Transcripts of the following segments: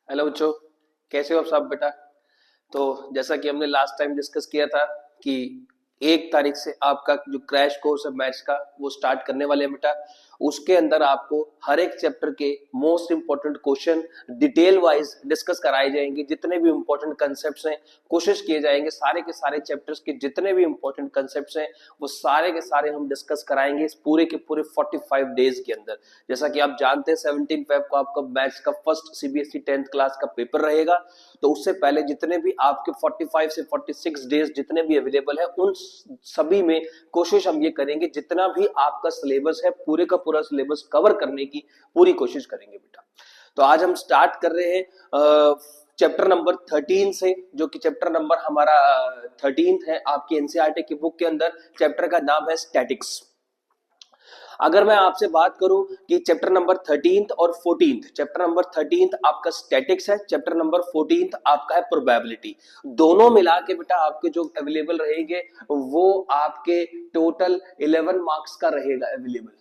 Hello बच्चों, कैसे हो आप सब बेटा। तो जैसा कि हमने लास्ट टाइम डिस्कस किया था कि 1 तारीख से आपका जो क्रैश कोर्स है मैथ्स का वो स्टार्ट करने वाले हैं बेटा। उसके अंदर आपको हर एक चैप्टर के most important question detail wise discuss कराए जाएंगे। जितने भी इंपॉर्टेंट कंसेप्ट्स हैं कोशिश किए जाएंगे, सारे के सारे चैप्टर्स के जितने भी इंपॉर्टेंट कंसेप्ट्स हैं वो सारे के सारे हम डिस्कस कराएंगे इस पूरे के पूरे 45 डेज के अंदर। जैसा कि आप जानते हैं 17 फेब को आपका मैथ्स का फर्स्ट सीबीएसई 10th क्लास का पेपर रहेगा। तो उससे पहले जितने भी आपके 45 से 46 डेज जितने भी अवेलेबल है उन सभी में कोशिश हम ये करेंगे जितना भी आपका सिलेबस है पूरे का पूरा सिलेबस कवर करने की पूरी कोशिश करेंगे बेटा। तो आज हम स्टार्ट कर रहे हैं चैप्टर नंबर 13 से, जो कि चैप्टर नंबर हमारा 13 है आपकी एनसीईआरटी की बुक के अंदर। चैप्टर का नाम है स्टैटिक्स। अगर मैं आपसे बात करूं कि चैप्टर नंबर 13 और 14, चैप्टर नंबर 13 आपका स्टैटिक्स है, चैप्टर नंबर 14 आपका है प्रोबेबिलिटी। दोनों मिला के बेटा आपके जो अवेलेबल रहेंगे वो आपके टोटल 11 मार्क्स का रहेगा अवेलेबल।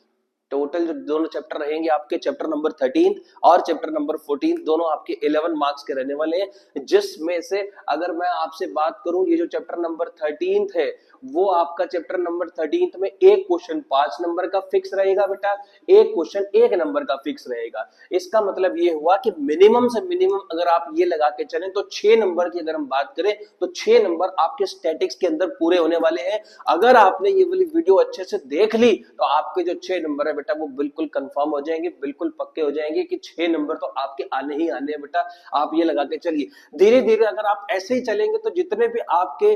टोटल जो दोनों चैप्टर रहेंगे आपके चैप्टर नंबर 13 और चैप्टर नंबर 14 दोनों आपके 11 मार्क्स के रहने वाले हैं। जिसमें से अगर मैं आपसे बात करूं ये जो चैप्टर नंबर 13 है वो आपका चैप्टर नंबर 13 में एक क्वेश्चन 5 नंबर का फिक्स रहेगा बेटा, एक क्वेश्चन 1 नंबर का फिक्स रहेगा। इसका मतलब ये हुआ कि मिनिमम से मिनिमम अगर आप ये लगा के चलें तो 6 नंबर की अगर हम बात करें तो 6 नंबर आपके स्टैटिक्स के अंदर पूरे होने वाले हैं। अगर आपने ये वाली वीडियो अच्छे से देख ली तो आपके जो 6 नंबर है बेटा वो बिल्कुल कंफर्म हो जाएंगे, बिल्कुल पक्के हो जाएंगे कि 6 नंबर तो आपके आने ही आने हैं बेटा। आप ये लगा के चलिए। धीरे धीरे अगर आप ऐसे ही चलेंगे तो जितने भी आपके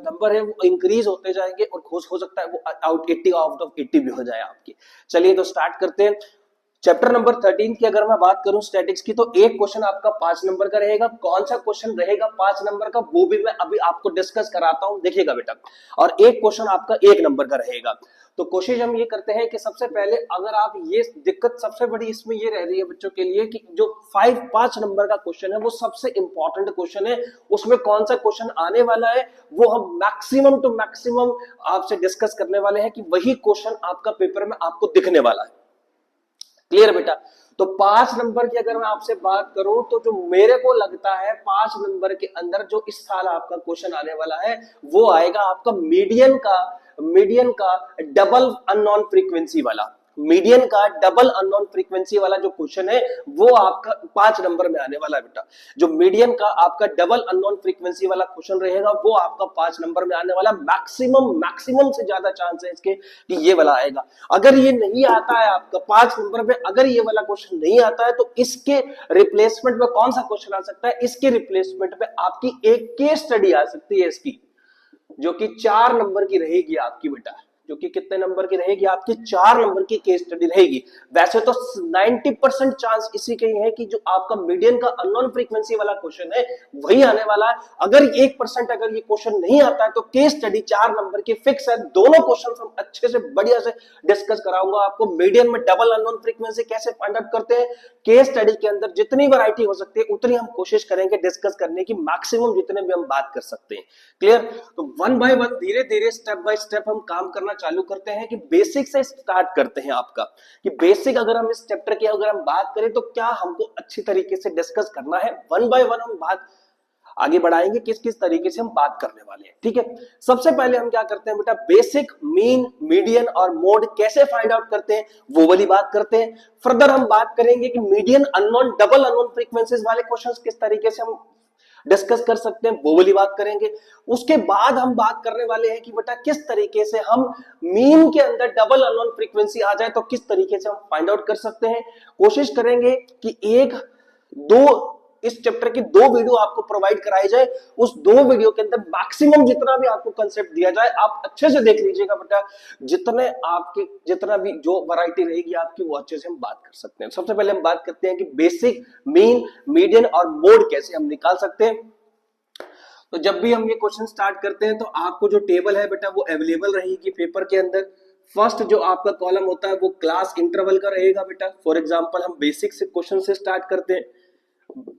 नंबर है वो इंक्रीज होते जाएंगे और हो सकता है वो आउट 80 आउट ऑफ 80 भी हो जाए आपकी। चलिए तो स्टार्ट करते हैं। चैप्टर नंबर 13 की अगर मैं बात करूं स्टैटिक्स की तो एक क्वेश्चन आपका 5 नंबर का रहेगा। कौन सा क्वेश्चन रहेगा 5 नंबर का वो भी मैं अभी आपको डिस्कस कराता हूं, देखिएगा बेटा। और एक क्वेश्चन आपका 1 नंबर का रहेगा। तो कोशिश हम ये करते हैं कि सबसे पहले अगर आप ये दिक्कत सबसे बड़ी इसमें ये रह रही है बच्चों के लिए कि जो 5 नंबर का क्वेश्चन है वो सबसे इंपॉर्टेंट क्वेश्चन है। उसमें कौन सा क्वेश्चन आने वाला है वो हम मैक्सिमम टू मैक्सिमम आपसे डिस्कस करने वाले हैं कि वही क्वेश्चन आपका पेपर में आपको दिखने वाला है। क्लियर बेटा। तो 5 नंबर की अगर मैं आपसे बात करूं तो जो मेरे को लगता है 5 नंबर के अंदर जो इस साल आपका क्वेश्चन आने वाला है वो आएगा आपका मीडियन का डबल अननोन फ्रीक्वेंसी वाला। मीडियन का डबल अननोन फ्रीक्वेंसी वाला जो क्वेश्चन है वो आपका 5 नंबर में आने वाला है बेटा। जो मीडियन का आपका डबल अननोन फ्रीक्वेंसी वाला क्वेश्चन रहेगा वो आपका 5 नंबर में आने वाला। मैक्सिमम से ज्यादा चांस है इसके कि ये वाला आएगा। अगर ये नहीं आता है आपका 5 नंबर में, अगर ये वाला क्वेश्चन नहीं आता है तो इसके रिप्लेसमेंट में कौन सा क्वेश्चन आ सकता है? इसके रिप्लेसमेंट में आपकी एक केस स्टडी आ सकती है इसकी, जो कि 4 नंबर की रहेगी आपकी बेटा। जो कि कितने नंबर की रहेगी आपकी? 4 नंबर की केस स्टडी रहेगी। वैसे तो 90% चांस इसी के है कि जो आपका मीडियन का अननोन फ्रीक्वेंसी वाला क्वेश्चन है वही आने वाला है। अगर 1% अगर ये क्वेश्चन नहीं आता है तो केस स्टडी 4 नंबर की फिक्स है। दोनों क्वेश्चन हम अच्छे से बढ़िया से डिस्कस कराऊंगा आपको। मीडियन में डबल अननोन फ्रीक्वेंसी कैसे फाइंड आउट करते हैं, केस स्टडी के अंदर जितनी वैरायटी हो सकती है उतनी हम कोशिश करेंगे डिस्कस करने की, मैक्सिमम जितने भी हम बात कर सकते हैं। क्लियर। तो वन बाय वन धीरे धीरे स्टेप बाय स्टेप हम काम करना चालू करते हैं कि बेसिक से स्टार्ट करते हैं आपका, कि बेसिक अगर हम इस चैप्टर की अगर हम बात करें तो क्या हमको अच्छी तरीके से डिस्कस करना है। वन बाय वन हम बात आगे बढ़ाएंगे किस किस तरीके से हम बात करने वाले हैं। ठीक है। सबसे पहले हम क्या करते हैं बेटा, बेसिक, मीन, मीडियन और मोड कैसे फाइंड आउट करते हैं वो वाली बात करते हैं। फर्दर हम बात करेंगे कि median unknown double unknown frequencies वाले क्वेश्चंस किस तरीके से हम डिस्कस कर सकते हैं वो वाली बात करेंगे। उसके बाद हम बात करने वाले हैं कि बेटा किस तरीके से हम मीन के अंदर डबल अननोन फ्रीक्वेंसी आ जाए तो किस तरीके से हम फाइंड आउट कर सकते हैं। कोशिश करेंगे कि एक दो इस चैप्टर की 2 वीडियो आपको प्रोवाइड कराई जाए। उस 2 वीडियो के अंदर मैक्सिमम जितना भी आपको कंसेप्ट दिया जाए आप अच्छे से देख लीजिएगा बेटा। जितना भी जो वैरायटी रहेगी आपकी वो अच्छे से हम बात कर सकते हैं। सबसे पहले हम बात करते हैं कि बेसिक, मीन, मीडियन और मोड कैसे हम निकाल सकते हैं। तो जब भी हम ये क्वेश्चन स्टार्ट करते हैं तो आपको जो टेबल है बेटा वो अवेलेबल रहेगी पेपर के अंदर। फर्स्ट जो आपका कॉलम होता है वो क्लास इंटरवल का रहेगा बेटा। फॉर एग्जांपल हम बेसिक से क्वेश्चन से स्टार्ट करते हैं।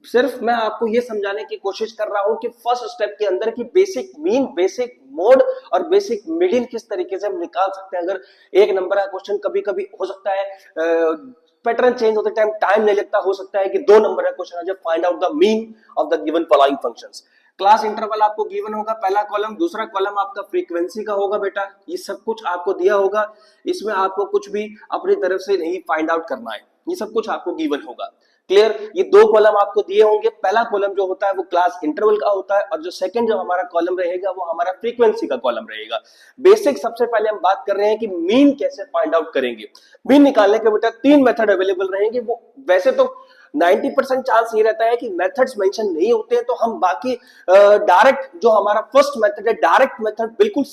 सिर्फ मैं आपको ये समझाने की कोशिश कर रहा हूं कि फर्स्ट स्टेप के अंदर की बेसिक मीन, बेसिक मोड और बेसिक मीडियन किस तरीके से हम निकाल सकते हैं। अगर 1 नंबर का क्वेश्चन कभी कभी हो सकता है पैटर्न चेंज होते टाइम टाइम नहीं लगता, हो सकता है कि 2 नंबर का क्वेश्चन आ जाए, find out the mean of the given following functions. Class interval आपको गिवन होगा, पहला कॉलम, दूसरा कॉलम आपका फ्रीक्वेंसी का होगा बेटा, ये सब कुछ आपको दिया होगा, इसमें आपको कुछ भी अपनी तरफ से नहीं फाइंड आउट करना है, ये सब कुछ आपको गिवन होगा। क्लियर? ये 2 कॉलम आपको दिए होंगे, पहला कॉलम जो होता है वो क्लास इंटरवल का होता है, और जो सेकंड जो हमारा कॉलम रहेगा वो हमारा फ्रीक्वेंसी का कॉलम रहेगा। बेसिक सबसे पहले हम बात कर रहे हैं कि मीन कैसे फाइंड आउट करेंगे। मीन निकालने के बेटा 3 मेथड अवेलेबल रहेंगे, वो वैसे तो 90% चांस ये रहता है कि मेथड्स मेंशन नहीं होते हैं, तो हम बाकी डायरेक्ट जो हमारा फर्स्ट मेथड है, डायरेक्ट मेथड बिल्कुल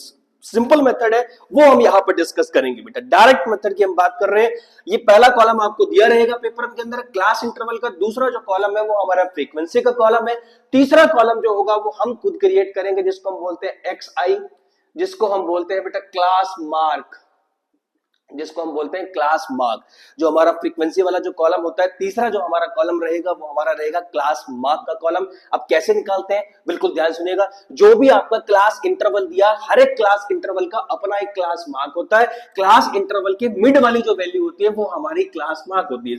सिंपल मेथड है, वो हम यहाँ पर डिस्कस करेंगे बेटा। डायरेक्ट मेथड की हम बात कर रहे हैं। ये पहला कॉलम आपको दिया रहेगा पेपर के अंदर क्लास इंटरवल का, दूसरा जो कॉलम है वो हमारा फ्रीक्वेंसी का कॉलम है, तीसरा कॉलम जो होगा वो हम खुद क्रिएट करेंगे, जिसको हम बोलते हैं एक्स आई, जिसको हम बोलते हैं बेटा क्लास मार्क, जिसको हम बोलते हैं क्लास मार्क। जो हमारा फ्रीक्वेंसी वाला जो कॉलम होता है, तीसरा जो हमारा कॉलम रहेगा वो हमारा रहेगा क्लास मार्क का कॉलम। अब कैसे निकालते हैं, बिल्कुल ध्यान सुनिएगा। जो भी आपका क्लास इंटरवल दिया, हर एक क्लास इंटरवल का अपना एक क्लास मार्क होता है। क्लास इंटरवल की मिड वाली जो वैल्यू होती है वो हमारी क्लास मार्क होती है।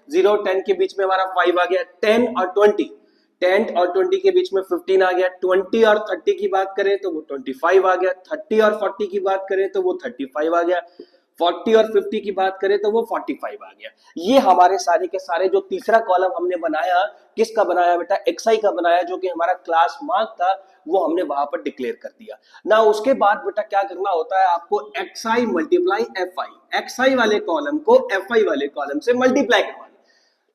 0 10 के बीच में हमारा 5 आ गया, 10 और 20 के बीच में 15 आ गया, 20 और 30 की बात करें तो वो 25 आ गया, 30 और 40 की बात करें तो वो 35 आ गया, 40 और 50 की बात करें तो वो 45 आ गया। ये हमारे सारे के सारे जो तीसरा कॉलम हमने बनाया, किसका बनाया बेटा, एक्सआई का बनाया, जो कि हमारा क्लास मार्क था, वो हमने वहां पर डिक्लेयर कर दिया ना। उसके बाद बेटा क्या करना होता है आपको, एक्सआई मल्टीप्लाई एफआई, एक्सआई वाले कॉलम को एफआई वाले कॉलम से मल्टीप्लाई करवाना,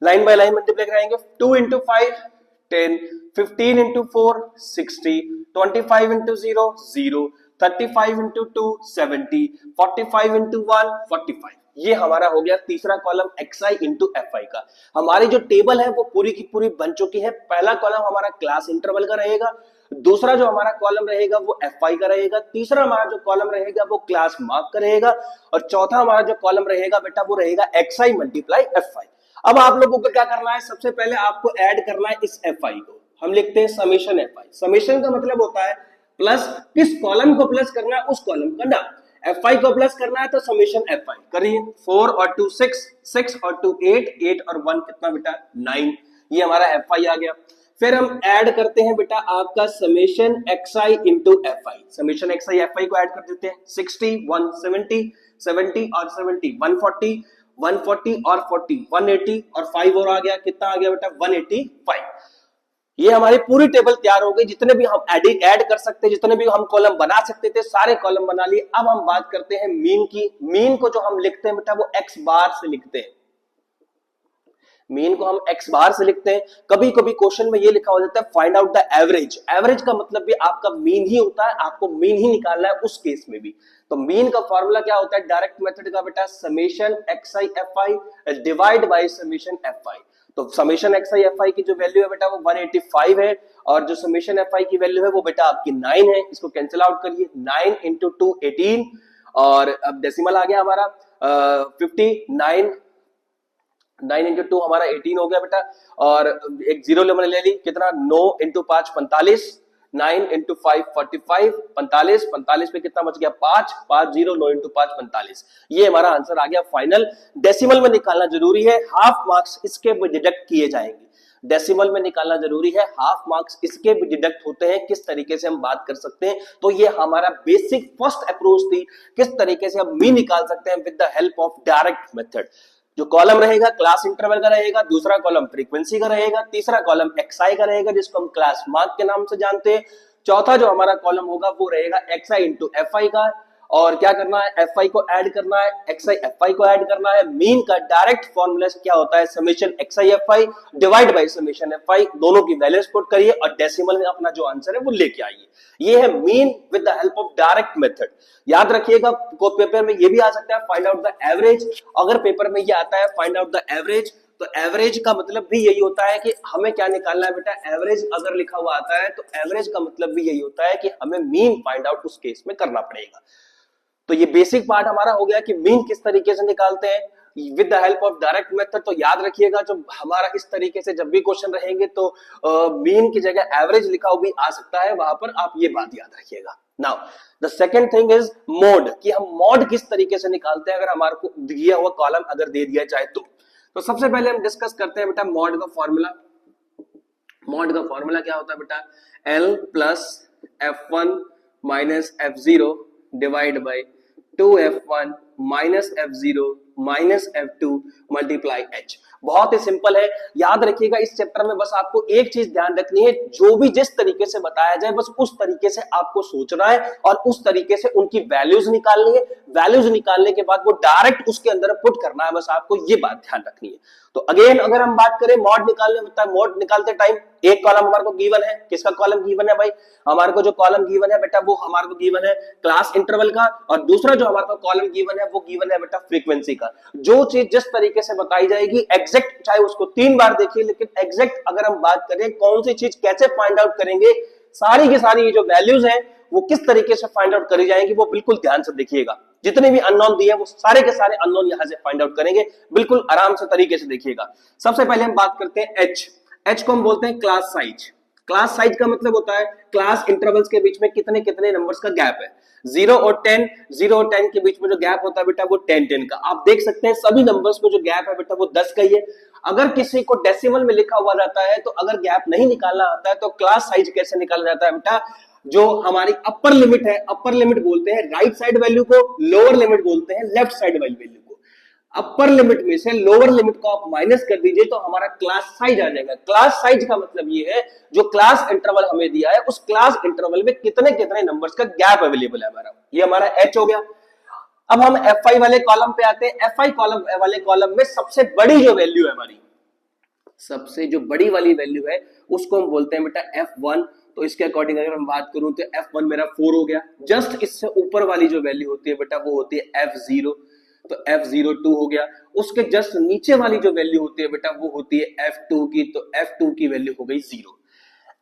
लाइन बाय लाइन मल्टीप्लाई कराएंगे। 2 into 5 10, 15 into 4 60, 25 into 0 0, 35 into 2 70, 45 into 1 45। ये हमारा हो गया तीसरा कॉलम xi into fi का। हमारी जो टेबल है वो पूरी की पूरी बन चुकी है। पहला कॉलम हमारा क्लास इंटरवल का रहेगा, दूसरा जो हमारा कॉलम रहेगा वो fi का रहेगा, तीसरा हमारा जो कॉलम रहेगा वो क्लास मार्क का रहेगा, और चौथा हमारा जो कॉलम रहेगा बेटा वो रहेगा xi मल्टीप्लाई fi। अब आप लोगों को क्या करना है, सबसे पहले आपको ऐड करना है इस fi को। हम लिखते हैं समेशन fi। समेशन का मतलब होता है प्लस, किस कॉलम को प्लस करना है उस कॉलम का नाम। fi को प्लस करना है तो समेशन fi करिए। 4 और 2 6, 6 और 2 8, 8 और 1 कितना बेटा 9, ये हमारा fi आ गया। फिर हम ऐड करते हैं बेटा आपका summation xi into fi। Summation xi fi को ऐड कर देते हैं। 60 170, 70 और 70 140, 140 और 40 180 और 5 और आ गया, कितना आ गया बेटा 185। ये हमारी पूरी टेबल तैयार हो गई। जितने भी हम ऐड कर सकते, जितने भी हम कॉलम बना सकते थे सारे कॉलम बना लिए। अब हम बात करते हैं मीन की। मीन को जो हम लिखते हैं बेटा वो x बार से लिखते हैं। मीन को हम x बार से लिखते हैं। कभी कभी क्वेश्चन में ये लिखा हो जाता है find out the average. Average का मतलब भी आपका मीन ही होता है, आपको मीन ही निकालना है उस केस में भी। तो मीन का फॉर्मूला क्या होता है डायरेक्ट मेथड का बेटा, summation xi fi divide by summation fi। तो समेशन xi fi की जो वैल्यू है बेटा वो 185 है, और जो समेशन fi की वैल्यू है वो बेटा आपकी 9 है। इसको कैंसिल आउट करिए, 9 into 2 18, और अब डेसिमल आ गया हमारा 59, 9 into 2 हमारा 18 हो गया बेटा, और एक जीरो लेमन ले ली, कितना 9 into 5 45, 9 into 5 45, 45 45 पे कितना बच गया 5 5 0, 9 into 5 45। ये हमारा आंसर आ गया फाइनल। डेसिमल में निकालना जरूरी है, हाफ मार्क्स इसके भी डिडक्ट किए जाएंगे। डेसिमल में निकालना जरूरी है, हाफ मार्क्स इसके भी डिडक्ट होते हैं। किस तरीके से हम बात कर सकते हैं, तो ये हमारा बेसिक फर्स्ट अप्रोच थी, किस तरीके से हम मीन निकाल सकते हैं with the help of direct method. जो कॉलम रहेगा क्लास इंटरवल का रहेगा, दूसरा कॉलम फ्रीक्वेंसी का रहेगा, तीसरा कॉलम xi का रहेगा जिसको हम क्लास मार्क के नाम से जानते हैं, चौथा जो हमारा कॉलम होगा वो रहेगा xi इंटू fi का। और क्या करना है, fi को ऐड करना है, xi fi को ऐड करना है। मीन का डायरेक्ट फॉर्मूला क्या होता है, summation xi fi divide by summation fi, दोनों की वैल्यूज पुट करिए और डेसिमल में अपना जो आंसर है वो लेके आइए। ये है mean with the help of direct method. याद रखिएगा पेपर में ये भी आ सकता है फाइंड आउट द एवरेज। अगर पेपर में ये आता है फाइंड आउट द एवरेज, तो एवरेज का मतलब भी यही होता है कि हमें क्या निकालना है बेटा, एवरेज अगर लिखा हुआ आता है तो एवरेज का मतलब भी यही होता है कि हमें मीन फाइंड आउट उस केस में करना पड़ेगा। तो ये बेसिक पार्ट हमारा हो गया कि मीन किस तरीके से निकालते हैं। With the help of direct method. तो याद रखिएगा जो हमारा इस तरीके से जब भी क्वेश्चन रहेंगे तो मीन की जगह एवरेज लिखा हुआ भी आ सकता है, वहां पर आप ये बात याद रखिएगा। Now the second thing is mode, कि हम मोड किस तरीके से निकालते हैं अगर हमारे को दिया हुआ कॉलम अगर दे दिया जाए तो सबसे पहले हम डिस्कस करते हैं बेटा मोड का फॉर्मूला। मोड का फॉर्मूला क्या होता है बेटा, L plus F1 minus F0 divide by 2F1 minus F0 minus F2 multiply H। बहुत ही सिंपल है, याद रखिएगा इस चैप्टर में बस आपको एक चीज ध्यान रखनी है, जो भी जिस तरीके से बताया जाए बस उस तरीके से आपको सोचना है और उस तरीके से उनकी वैल्यूज निकालनी है। वैल्यूज निकालने के बाद वो डायरेक्ट उसके अंदर पुट करना है, बस आपको ये बात ध्यान रखनी है। तो अगेन अगर हम बात करें मोड निकालने, मतलब मोड निकालते टाइम एक कॉलम हमारे को गिवन है, किसका कॉलम गिवन है भाई, हमारे को जो कॉलम गिवन है बेटा वो हमारे को गिवन है क्लास इंटरवल का, और दूसरा जो हमारे को कॉलम गिवन है वो गिवन है बेटा फ्रीक्वेंसी का। जो चीज जिस तरीके से बताई जाएगी एग्जैक्ट, चाहे उसको 3 बार देखिए, लेकिन एग्जैक्ट अगर हम बात करें कौन सी चीज कैसे फाइंड आउट करेंगे, सारी की सारी ये जो वैल्यूज हैं वो किस तरीके से फाइंड आउट करी जाएंगी वो बिल्कुल ध्यान से देखिएगा। जितने भी अननोन दिए वो सारे के सारे अननोन यहां से फाइंड आउट करेंगे, बिल्कुल आराम से तरीके से देखिएगा। सबसे पहले हम बात करते हैं एच। एच को हम बोलते हैं क्लास साइज। क्लास साइज का मतलब होता है क्लास इंटरवल्स के बीच में कितने कितने नंबर्स का गैप है। 0 और 10, 0 और 10 के बीच में जो गैप होता है बेटा वो 10 का। आप देख सकते हैं सभी नंबर्स में जो गैप है बेटा वो 10 का ही है। अगर किसी को डेसिमल में लिखा हुआ रहता है तो अगर गैप नहीं निकालना आता है तो क्लास साइज कैसे निकाला जाता है बेटा, जो हमारी अपर लिमिट है, अपर लिमिट बोलते हैं राइट साइड वैल्यू को, लोअर लिमिट बोलते हैं लेफ्ट साइड वैल्यू को। अपर लिमिट में से लोअर लिमिट को आप माइनस कर दीजिए तो हमारा क्लास साइज आ जाएगा। क्लास साइज का मतलब ये है जो क्लास इंटरवल हमें दिया है उस क्लास इंटरवल में कितने कितने नंबर्स का गैप अवेलेबल है हमारा, ये हमारा एच हो गया। अब हम एफ आई वाले कॉलम पे आते हैं। एफ आई कॉलम वाले कॉलम में सबसे बड़ी जो वैल्यू है हमारी, सबसे जो बड़ी वाली वैल्यू है उसको हम बोलते हैं बेटा F1। तो इसके अकॉर्डिंग अगर हम बात करूं तो F1 मेरा 4 हो गया। जस्ट इससे ऊपर वाली जो वैल्यू होती है बेटा वो होती है F0, तो F0 2 हो गया। उसके जस्ट नीचे वाली जो वैल्यू होती है बेटा वो होती है F2 की, तो F2 की वैल्यू हो गई 0।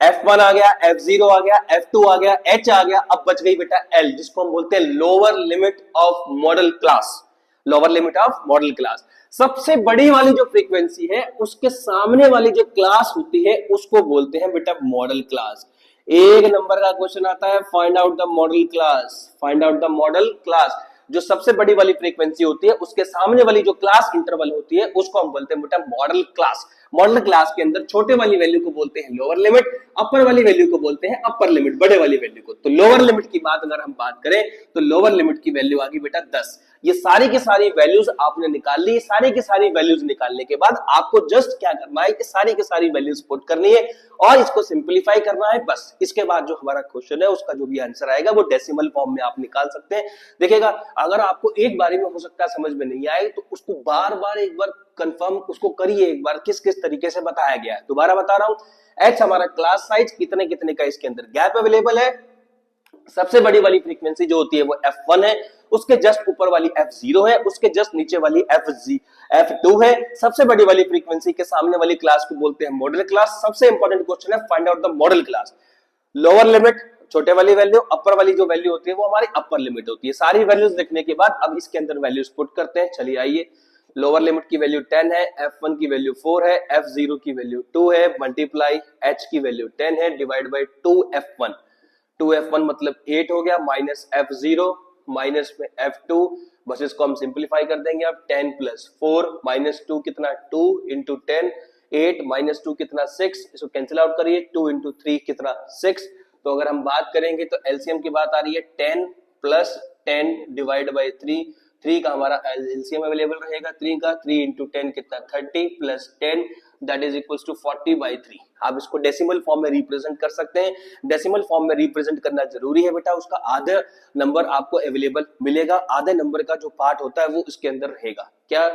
F1 आ गया, F0 आ गया, F2 आ गया, H आ गया। अब बच गई बेटा L, जिसको हम बोलते हैं lower limit of model class. Lower limit of model class, सबसे बड़ी वाली जो फ्रीक्वेंसी है उसके सामने वाली जो क्लास होती है उसको बोलते हैं बेटा मॉडल क्लास। एक नंबर का क्वेश्चन आता है, find out the model class. Find out the model class, जो सबसे बड़ी वाली फ्रीक्वेंसी होती है उसके सामने वाली जो क्लास इंटरवल होती है उसको हम बोलते हैं बेटा मॉडल क्लास। मॉडल क्लास के अंदर छोटे वाली वैल्यू को बोलते हैं लोअर लिमिट, अपर वाली वैल्यू को बोलते हैं अपर लिमिट, बड़े वाली वैल्यू को। तो लोअर लिमिट की बात अगर हम बात करें तो लोअर लिमिट की वैल्यू आ गई बेटा 10। ये सारी की सारी वैल्यूज आपने निकाल ली। सारी की सारी वैल्यूज निकालने के बाद आपको जस्ट क्या करना है कि सारी की सारी वैल्यूज पुट करनी है और इसको सिंपलीफाई करना है, बस। इसके बाद जो हमारा क्वेश्चन है उसका जो भी आंसर आएगा वो डेसिमल फॉर्म में आप निकाल सकते हैं। देखिएगा अगर आपको एक बारी में हो सकता है समझ में नहीं आए तो उसको बार बार एक बार कंफर्म उसको करिए एक बार किस किस तरीके से बताया गया है। दोबारा बता रहा हूं, एच हमारा क्लास साइज कितने कितने का इसके अंदर गैप अवेलेबल है। सबसे बड़ी वाली फ्रीक्वेंसी जो होती है वो F1 है, उसके जस्ट ऊपर वाली F0 है, उसके जस्ट नीचे वाली F2 है। सबसे बड़ी वाली फ्रीक्वेंसी के सामने वाली क्लास को बोलते हैं मॉडल क्लास। सबसे इंपॉर्टेंट क्वेश्चन है find out the model class. Lower limit छोटे वाली वैल्यू, अपर वाली जो वैल्यू होती है वो हमारी अपर लिमिट होती है। सारी वैल्यूज लिखने के बाद अब इसके अंदर वैल्यूज पुट करते हैं। चलिए आइए, लोअर लिमिट की वैल्यू 10 है, F1 की वैल्यू 4 है, F0 की वैल्यू 2 है, मल्टीप्लाई H की वैल्यू 10 है, डिवाइड बाई 2F1। 2F1 मतलब 8 हो गया, माइनस F0 माइनस में F2, बस इसको हम सिंप्लीफाई कर देंगे। अब 10 प्लस 4 माइनस 2 कितना 2 इंटू 10, 8 माइनस 2 कितना 6, इसको कैंसिल आउट करिए, 2 इंटू 3 कितना 6। तो अगर हम बात करेंगे तो एलसीएम की बात आ रही है 10 प्लस 10 डिवाइड बाई 3। 3 का हमारा एलसीएम अवेलेबल रहेगा 3 का, 3 इंटू 10 कितना 30 plus 10 that is equals to 40/3। आप इसको डेसिमल फॉर्म में रिप्रेजेंट कर सकते हैं। डेसिमल फॉर्म में रिप्रेजेंट करना जरूरी है बेटा, उसका आधा नंबर आपको अवेलेबल मिलेगा। आधे नंबर का जो पार्ट होता है वो इसके अंदर रहेगा। क्या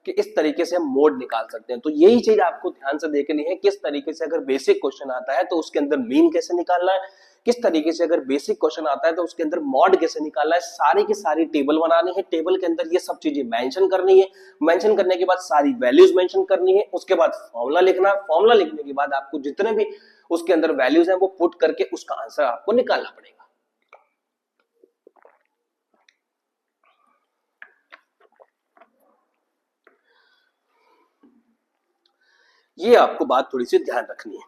कि इस तरीके से हम मोड निकाल सकते हैं। तो यही चीज आपको ध्यान से देखनी है, किस तरीके से अगर बेसिक क्वेश्चन आता है तो उसके अंदर मीन कैसे निकालना है, किस तरीके से अगर बेसिक क्वेश्चन आता है तो उसके अंदर मॉड कैसे निकालना है। सारी की सारी टेबल बनानी है, टेबल के अंदर ये सब चीजें मेंशन करनी है। मेंशन करने के बाद सारी वैल्यूज मेंशन करनी है, उसके बाद फॉर्मूला लिखना। फॉर्मूला लिखने के बाद आपको जितने भी उसके अंदर वैल्यूज हैं वो पुट करके उसका आंसर आपको निकालना पड़ेगा। ये आपको बात थोड़ी सी ध्यान रखनी है।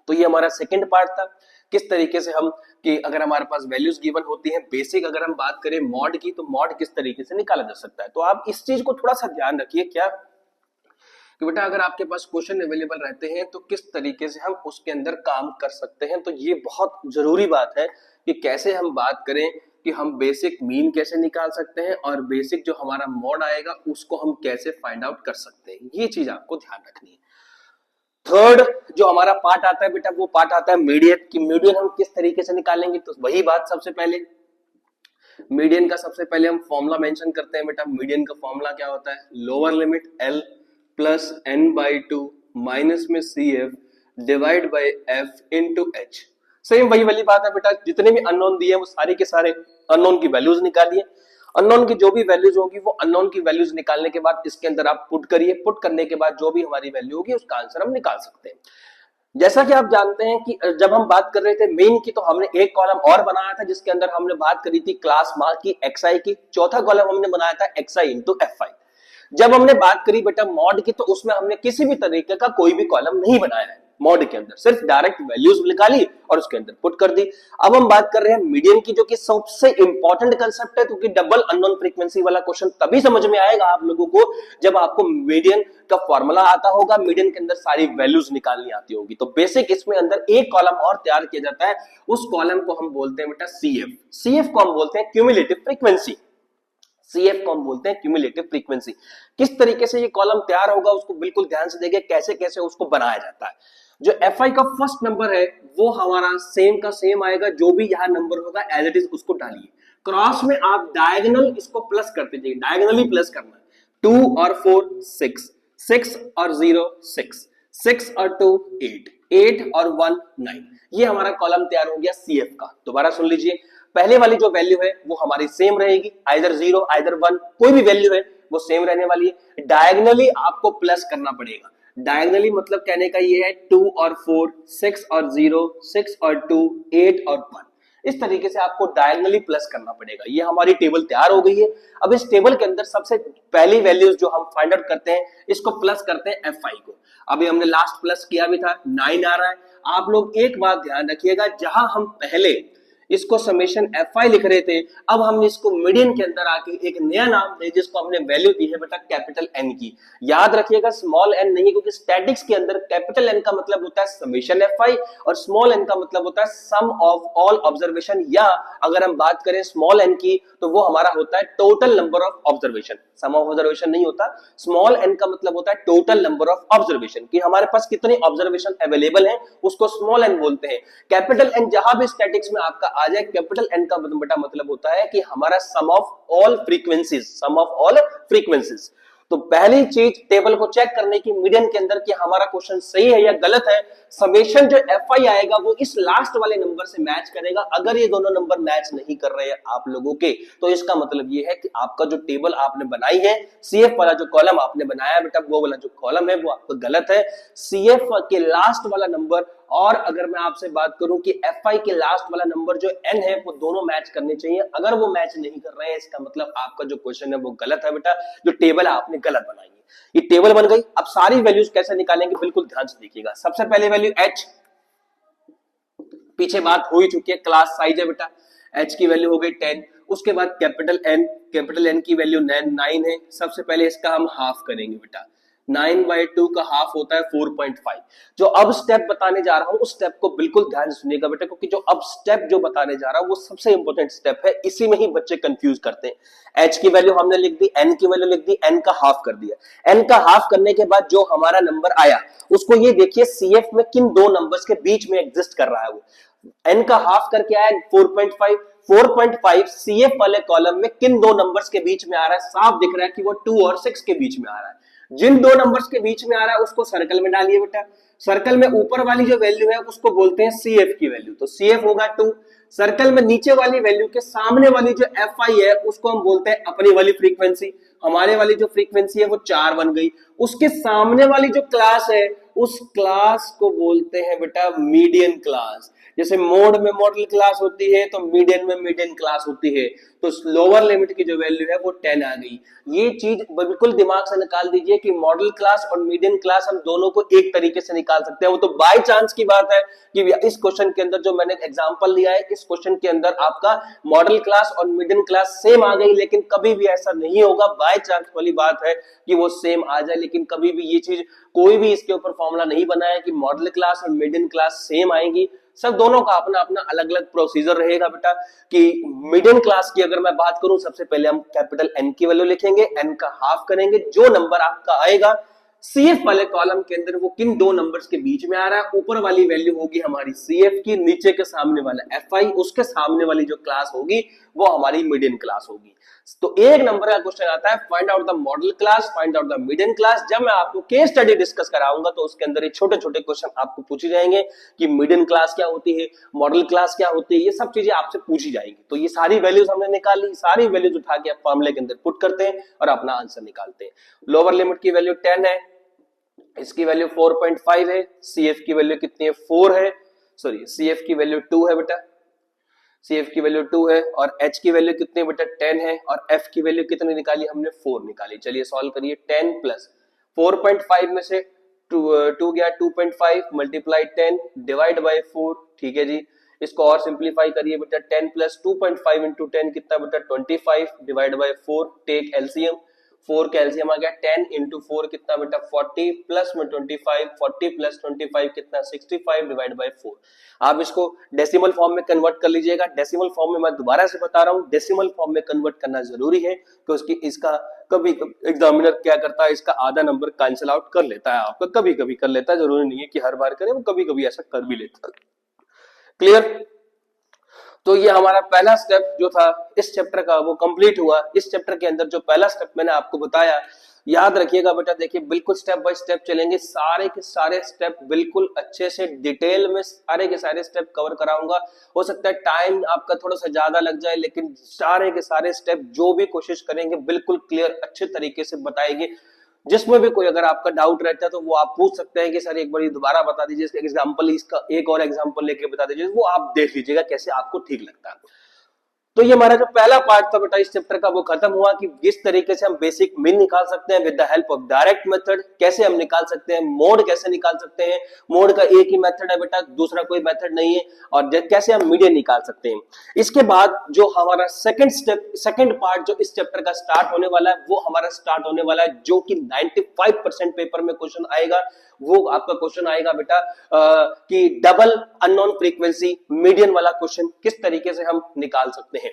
तो ये हमारा सेकंड पार्ट था, किस तरीके से हम कि अगर हमारे पास वैल्यूज गिवन होती हैं बेसिक, अगर हम बात करें मॉड की तो मॉड किस तरीके से निकाला जा सकता है। तो आप इस चीज को थोड़ा सा ध्यान रखिए क्या कि बेटा अगर आपके पास क्वेश्चन अवेलेबल रहते हैं तो किस तरीके से हम उसके अंदर काम कर सकते हैं। तो ये बहुत जरूरी बात है कि कैसे हम बात करें कि हम बेसिक मीन कैसे निकाल सकते हैं और बेसिक जो हमारा मॉड आएगा उसको हम कैसे फाइंड आउट कर सकते हैं। ये चीज आपको ध्यान रखनी है। थर्ड जो हमारा पार्ट आता है बेटा वो पार्ट आता है मीडियन, कि मीडियन हम किस तरीके से निकालेंगे। तो वही बात, सबसे पहले मीडियन का सबसे पहले हम फॉर्मूला मेंशन करते हैं बेटा। मीडियन का फॉर्मूला क्या होता है, lower limit L plus n/2 minus में CF divide by F into H। Same वही वाली बात है बेटा, जितने भी अननोन दिए वो सारे के सारे अननोन की वैल्यूज निकालिए। अननोन की जो भी वैल्यूज होगी वो अननोन की वैल्यूज निकालने के बाद इसके अंदर आप पुट करिए। पुट करने के बाद जो भी हमारी वैल्यू होगी उसका आंसर हम निकाल सकते हैं। जैसा कि आप जानते हैं कि जब हम बात कर रहे थे मेन की तो हमने एक कॉलम और बनाया था जिसके अंदर हमने बात करी थी क्लास मार्क की xi की। चौथा कॉलम हमने बनाया था xi इंटू fi। जब हमने बात करी बेटा मॉड की तो उसमें हमने किसी भी तरीके का कोई भी कॉलम नहीं बनाया है मॉड के अंदर, सिर्फ डायरेक्ट वैल्यूज निकाली और उसके अंदर पुट कर दी। अब हम बात कर रहे हैं मीडियन की, जो कि सबसे इंपॉर्टेंट कंसेप्ट है, क्योंकि डबल अननोन फ्रीक्वेंसी वाला क्वेश्चन तभी समझ में आएगा आप लोगों को जब आपको मीडियन का फॉर्मूला आता होगा, मीडियन के अंदर सारी वैल्यूज निकालनी आती होगी। तो बेसिक इसमें अंदर एक कॉलम और तैयार किया जाता है, उस कॉलम को हम बोलते हैं बेटा CF। CF को हम बोलते हैं क्यूमुलेटिव फ्रीक्वेंसी। CF को हम बोलते हैं क्यूमुलेटिव फ्रीक्वेंसी। किस तरीके से ये कॉलम तैयार होगा उसको बिल्कुल ध्यान से देखिए, कैसे कैसे उसको बनाया जाता है। जो FI का फर्स्ट नंबर है वो हमारा सेम का सेम आएगा, जो भी यहाँ नंबर होगा एज इट इज उसको डालिए। क्रॉस में आप डायगोनल इसको प्लस करते जाइए, डायगोनली प्लस करना है। 2 और 4 6, 6 और 0 6, 6 और 2 8, 8 और 1 9। ये हमारा कॉलम तैयार हो गया CF का। दोबारा सुन लीजिए, पहले वाली जो वैल्यू है वो हमारी सेम रहेगी, आइदर 0 आइदर 1, कोई भी वैल्यू है वो सेम रहने वाली है। डायगोनली आपको प्लस करना पड़ेगा। डायगोनली मतलब कहने का ये है 2 और 4, 6 और 0, 6 और 2 8 और 1। इस तरीके से आपको डायगोनली प्लस करना पड़ेगा। ये हमारी टेबल तैयार हो गई है। अब इस टेबल के अंदर सबसे पहली वैल्यूज जो हम फाइंड आउट करते हैं इसको प्लस करते हैं FI को। अभी हमने लास्ट प्लस किया भी था, 9 आ रहा है। आप लोग एक बात ध्यान रखिएगा, जहां हम पहले इसको समेशन FI लिख रहे थे, अब हमने इसको मीडियन के अंदर आके एक नया नाम दे जिसको हमने वैल्यू दी है बेटा कैपिटल N की। याद रखिएगा स्मॉल n नहीं, क्योंकि स्टैटिक्स के अंदर कैपिटल N का मतलब होता है समेशन FI और स्मॉल n का मतलब होता है सम ऑफ ऑल ऑब्जर्वेशन, या अगर हम बात करें स्मॉल n की तो वो हमारा होता है total number of observation. Sum of observation नहीं होता, स्मॉल n का मतलब होता है टोटल नंबर ऑफ ऑब्जर्वेशन, कि हमारे पास कितने ऑब्जर्वेशन अवेलेबल हैं उसको स्मॉल n बोलते हैं। कैपिटल N जहां भी स्टैटिक्स में आपका आ जाए, कैपिटल N का बेटा मतलब होता है कि हमारा sum of all frequencies, sum of all frequencies. तो पहली चीज टेबल को चेक करने की मीडियन के अंदर कि हमारा क्वेश्चन सही है या गलत है। समेशन जो FI आएगा वो इस लास्ट वाले नंबर से मैच करेगा। अगर ये दोनों नंबर मैच नहीं कर रहे हैं आप लोगों के, तो इसका मतलब ये है कि आपका जो टेबल आपने बनाई है, CF वाला जो कॉलम आपने बनाया बेटा, वो वाला जो कॉलम है वो आपका गलत है। CF के लास्ट वाला नंबर और अगर मैं आपसे बात करूं कि FI के लास्ट वाला नंबर जो N है वो दोनों मैच करने चाहिए। अगर वो मैच नहीं कर रहे हैं इसका मतलब आपका जो क्वेश्चन है वो गलत है बेटा, जो टेबल आपने गलत बनाई है। ये टेबल बन गई। अब सारी वैल्यूज कैसे निकालेंगे बिल्कुल ध्यान से देखिएगा। सबसे पहले वैल्यू H, पीछे बात हो ही चुकी है, क्लास साइज है बेटा, H की वैल्यू हो गई 10। उसके बाद कैपिटल N की वैल्यू 9 है। सबसे पहले इसका हम हाफ करेंगे बेटा, 9/2 का हाफ होता है 4.5। जो अब स्टेप बताने जा रहा हूं उस स्टेप को बिल्कुल ध्यान से सुनिएगा बेटा, क्योंकि जो अब स्टेप जो बताने जा रहा हूं वो सबसे इंपॉर्टेंट स्टेप है। इसी में ही बच्चे कंफ्यूज करते हैं। H की वैल्यू हमने लिख दी, N की वैल्यू लिख दी, N का हाफ कर दिया। N का हाफ करने के बाद जो हमारा नंबर आया उसको ये देखिए CF में किन दो नंबर्स के बीच में एग्जिस्ट कर रहा है। वो N का हाफ करके आया 4.5, 4.5 CF वाले कॉलम में किन दो नंबर्स के बीच में आ रहा है, साफ दिख रहा है कि वो 2 और 6 के बीच में आ रहा है। जिन दो नंबर्स के बीच में आ रहा है उसको सर्कल में डालिए बेटा। सर्कल में ऊपर वाली जो वैल्यू है उसको बोलते हैं CF की वैल्यू, तो CF होगा 2। सर्कल में नीचे वाली वैल्यू के सामने वाली जो FI है उसको हम बोलते हैं अपनी वाली फ्रीक्वेंसी। हमारे वाली जो फ्रीक्वेंसी है वो 4 बन गई। उसके सामने वाली जो क्लास है उस क्लास को बोलते हैं बेटा मीडियन क्लास। जैसे मोड में मॉडल क्लास होती है तो मीडियन में मीडियन क्लास होती है, तो लोअर लिमिट की जो वैल्यू है वो 10 आ गई। ये चीज बिल्कुल दिमाग से निकाल दीजिए कि मॉडल क्लास और मीडियन क्लास हम दोनों को एक तरीके से निकाल सकते हैं। वो तो बाय चांस की बात है कि इस क्वेश्चन के अंदर जो मैंने एग्जांपल लिया है, इस क्वेश्चन के अंदर आपका मॉडल क्लास और मीडियन क्लास सेम आ गई, लेकिन कभी भी ऐसा नहीं होगा, बाय चांस वाली बात है कि वो सेम आ जाए, लेकिन कभी भी ये चीज कोई भी इसके ऊपर फॉर्मूला नहीं बनाया कि मॉडल क्लास और मीडियन क्लास सेम आएंगी। सब दोनों का अपना अपना अलग अलग प्रोसीजर रहेगा बेटा। कि मीडियन क्लास की अगर मैं बात करूं, सबसे पहले हम कैपिटल एन की वैल्यू लिखेंगे, एन का हाफ करेंगे, जो नंबर आपका आएगा सीएफ वाले कॉलम के अंदर वो किन दो नंबर्स के बीच में आ रहा है, ऊपर वाली वैल्यू होगी हमारी सीएफ की, नीचे के सामने वाला एफआई, उसके सामने वाली जो क्लास होगी वो हमारी मीडियन क्लास होगी। तो एक नंबर का क्वेश्चन आता है find out the model class, find out the median class. जब मैं आपको केस स्टडी डिस्कस कराऊंगा तो उसके अंदर ये छोटे छोटे क्वेश्चन आपको पूछे जाएंगे कि मीडियन क्लास क्या होती है, मॉडल क्लास क्या होती है, ये सब चीजें आपसे पूछी जाएंगी। तो ये सारी वैल्यूज हमने निकाल ली, सारी वैल्यूज उठा के आप फॉर्मूले के अंदर पुट करते हैं और अपना आंसर निकालते हैं। लोअर लिमिट की वैल्यू 10 है, इसकी वैल्यू 4.5 है, सीएफ की वैल्यू कितनी है 4 है, सॉरी सीएफ की वैल्यू 2 है बेटा, सीएफ की वैल्यू 2 है, और एच की वैल्यू कितनी बेटा 10 है, और एफ की वैल्यू कितनी निकाली हमने 4 निकाली। चलिए सॉल्व करिए। 10 प्लस 4.5 में से 2 गया 2.5 मल्टीप्लाई 10 डिवाइड बाय 4, ठीक है जी। इसको और सिंप्लीफाई करिए बेटा, 10 प्लस 2.5 इंटू 10 कितना बेटा 25 डिवाइड बाय 4, टेक एलसीएम, 4 का एलसीएम आ गया 10 इंटू 4 कितना बेटा 40 प्लस में 25, 40 प्लस 25 कितना 65 डिवाइड बाय 4। आप इसको डेसिमल फॉर्म में कन्वर्ट कर लीजिएगा। डेसिमल फॉर्म में मैं दोबारा से बता रहा हूं, डेसिमल फॉर्म में कन्वर्ट करना जरूरी है कि उसकी इसका कभी एग्जामिनर क्या करता है, इसका आधा नंबर कैंसिल आउट कर लेता है आपका, कभी कभी कर लेता है, जरूरी नहीं है कि हर बार करे, वो कभी कभी ऐसा कर भी लेता है। क्लियर? तो ये हमारा पहला स्टेप जो था इस चैप्टर का वो कंप्लीट हुआ। इस चैप्टर के अंदर जो पहला स्टेप मैंने आपको बताया, याद रखिएगा बेटा, देखिए बिल्कुल स्टेप बाय स्टेप चलेंगे, सारे के सारे स्टेप बिल्कुल अच्छे से डिटेल में सारे के सारे स्टेप कवर कराऊंगा। हो सकता है टाइम आपका थोड़ा सा ज्यादा लग जाए, लेकिन सारे के सारे स्टेप जो भी कोशिश करेंगे बिल्कुल क्लियर अच्छे तरीके से बताएंगे। जिसमें भी कोई अगर आपका डाउट रहता है तो वो आप पूछ सकते हैं कि सर एक बार दोबारा बता दीजिए, एग्जाम्पल इसका एक और एग्जाम्पल लेके बता दीजिए, वो आप देख लीजिएगा कैसे आपको ठीक लगता है। तो ये हमारा जो पहला पार्ट था बेटा इस चैप्टर का वो खत्म हुआ कि किस तरीके से हम बेसिक मीन निकाल सकते हैं with the help of direct method, कैसे हम निकाल सकते हैं, मोड कैसे निकाल सकते हैं, मोड का एक ही मेथड है बेटा, दूसरा कोई मेथड नहीं है, और कैसे हम मीडियन निकाल सकते हैं। इसके बाद जो हमारा सेकंड स्टेप, सेकंड पार्ट जो इस चैप्टर का स्टार्ट होने वाला है वो हमारा स्टार्ट होने वाला है, जो कि 95% पेपर में क्वेश्चन आएगा। वो आपका क्वेश्चन आएगा बेटा कि डबल अननोन फ्रीक्वेंसी मीडियन वाला क्वेश्चन किस तरीके से हम निकाल सकते हैं।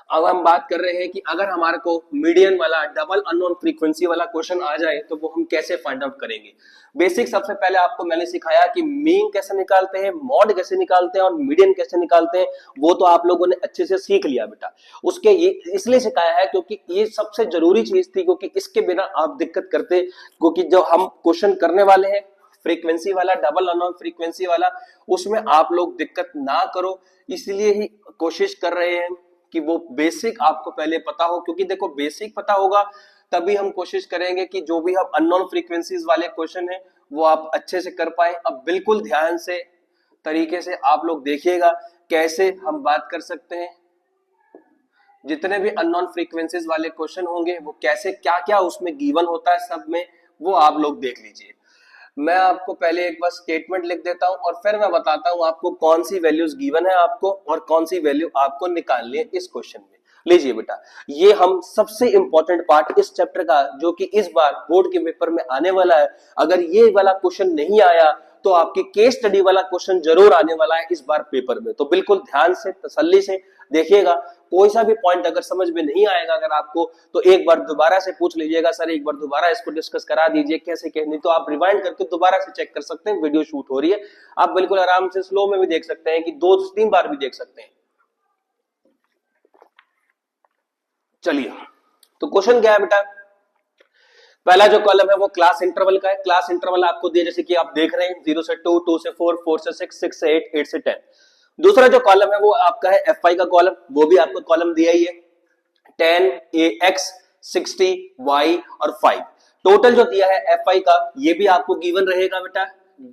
अब हम बात कर रहे हैं कि अगर हमारे को मीडियन वाला डबल अननोन फ्रीक्वेंसी वाला क्वेश्चन आ जाए तो वो हम कैसे फाइंड आउट करेंगे। बेसिक सबसे पहले आपको मैंने सिखाया कि मीन कैसे निकालते हैं, मॉड कैसे निकालते हैं और मीडियन कैसे निकालते हैं, वो तो आप लोगों ने अच्छे से सीख लिया बेटा। उसके ये इसलिए सिखाया है क्योंकि ये सबसे जरूरी चीज थी, क्योंकि इसके बिना आप दिक्कत करते, क्योंकि जो हम क्वेश्चन करने वाले हैं फ्रीक्वेंसी वाला, डबल अननोन फ्रीक्वेंसी वाला, उसमें आप लोग दिक्कत ना करो, इसलिए ही कोशिश कर रहे हैं कि वो बेसिक आपको पहले पता हो। क्योंकि देखो बेसिक पता होगा तभी हम कोशिश करेंगे कि जो भी हम अननोन फ्रीक्वेंसीज वाले क्वेश्चन है वो आप अच्छे से कर पाए। अब बिल्कुल ध्यान से तरीके से आप लोग देखिएगा कैसे हम बात कर सकते हैं। जितने भी अननोन फ्रीक्वेंसीज वाले क्वेश्चन होंगे वो कैसे क्या क्या उसमें गिवन होता है सब में, वो आप लोग देख लीजिए। मैं आपको पहले एक बार स्टेटमेंट लिख देता हूं और फिर मैं बताता हूं आपको कौन सी वैल्यूज गिवन है आपको और कौन सी वैल्यू आपको निकालनी है इस क्वेश्चन में। लीजिए बेटा, ये हम सबसे इंपॉर्टेंट पार्ट इस चैप्टर का जो कि इस बार बोर्ड के पेपर में आने वाला है। अगर ये वाला क्वेश्चन नहीं आया तो आपकी केस स्टडी वाला क्वेश्चन जरूर आने वाला है इस बार पेपर में। तो बिल्कुल ध्यान से तसल्ली से देखिएगा, कोई सा भी पॉइंट अगर समझ में नहीं आएगा अगर आपको तो एक बार दोबारा से पूछ लीजिएगा, सर एक बार दोबारा इसको डिस्कस करा दीजिए कैसे कहनी, तो आप रिवाइंड करके दोबारा से चेक कर सकते हैं। वीडियो शूट हो रही है, आप बिल्कुल आराम से स्लो में भी देख सकते हैं कि 2-3 बार भी देख सकते हैं। चलिए, तो क्वेश्चन क्या है बेटा, पहला जो कॉलम है वो क्लास इंटरवल का है। क्लास इंटरवल आपको दिया जैसे कि आप देख रहे हैं 0 से 2, 2 से 4, 4 से 6, 6 से 8, 8 से 10। दूसरा जो कॉलम है वो आपका है एफ आई का कॉलम, वो भी आपको कॉलम दिया ही है 10 AX 60, y और 5। टोटल जो दिया है fi का ये भी आपको गिवन रहेगा बेटा,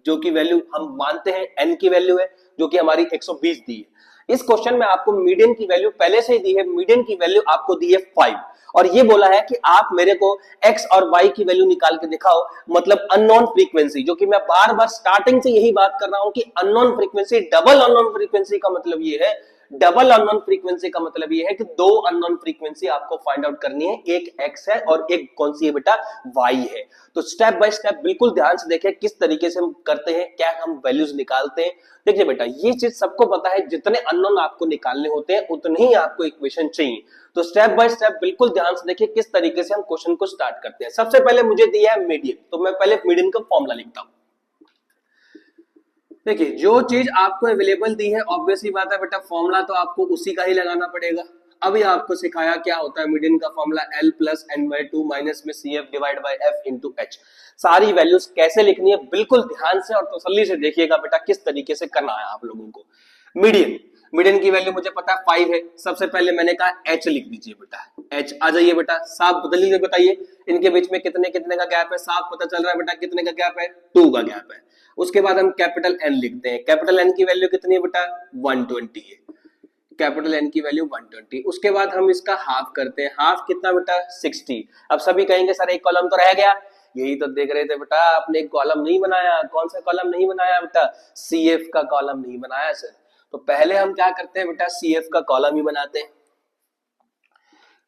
जो कि वैल्यू हम मानते हैं n की वैल्यू है, जो कि हमारी 120 दी है। इस क्वेश्चन में आपको मीडियन की वैल्यू पहले से ही दी है, मीडियन की वैल्यू आपको दी है 5 और ये बोला है कि आप मेरे को x और y की वैल्यू निकाल के दिखाओ, मतलब अननोन फ्रीक्वेंसी, जो कि मैं बार बार स्टार्टिंग से यही बात कर रहा हूं कि unknown frequency, double unknown frequency का मतलब ये है, डबल अननोन फ्रीक्वेंसी का मतलब ये है कि दो अननोन फ्रीक्वेंसी आपको फाइंड आउट करनी है, एक x है और एक कौन सी है बेटा, y है। तो स्टेप बाय स्टेप बिल्कुल ध्यान से देखें किस तरीके से हम करते हैं, क्या हम वैल्यूज निकालते हैं। देखिए बेटा ये चीज सबको पता है, जितने अननोन आपको निकालने होते हैं उतने ही आपको इक्वेशन चाहिए। तो स्टेप बाय स्टेप बिल्कुल ध्यान से देखिए किस तरीके से हम क्वेश्चन को स्टार्ट करते हैं। सबसे पहले मुझे दिया है मीडियन, तो मैं पहले मीडियन का फॉर्मूला लिखता हूं। देखिए जो चीज आपको अवेलेबल दी है ऑब्वियसली बात है बेटा, फॉर्मूला तो आपको उसी का ही लगाना पड़ेगा। अभी आपको सिखाया क्या होता है मीडियन का formula, L plus n/2 minus में CF divide by F into H। सारी वैल्यूज कैसे लिखनी है बिल्कुल ध्यान से और तसल्ली से देखिएगा बेटा, किस तरीके से करना है आप लोगों को। मीडियन, मीडियन की वैल्यू मुझे पता है 5 है। सबसे पहले मैंने कहा H लिख दीजिए बेटा, H आ जाइए बेटा, साफ बदल के बताइए इनके बीच में कितने कितने का गैप है, साफ पता चल रहा है बेटा कितने का गैप है, 2 का गैप है। उसके बाद हम कैपिटल N लिखते हैं, कैपिटल N की वैल्यू कितनी है बेटा, 120 है, कैपिटल N की वैल्यू 120। उसके बाद हम इसका हाफ करते हैं, हाफ कितना बेटा, 60। अब सभी कहेंगे सर एक कॉलम तो रह गया, यही तो देख रहे थे बेटा, आपने एक कॉलम नहीं बनाया। कौन सा कॉलम नहीं बनाया बेटा, CF का कॉलम नहीं बनाया सर। तो पहले हम क्या करते हैं बेटा, CF का कॉलम ही बनाते हैं।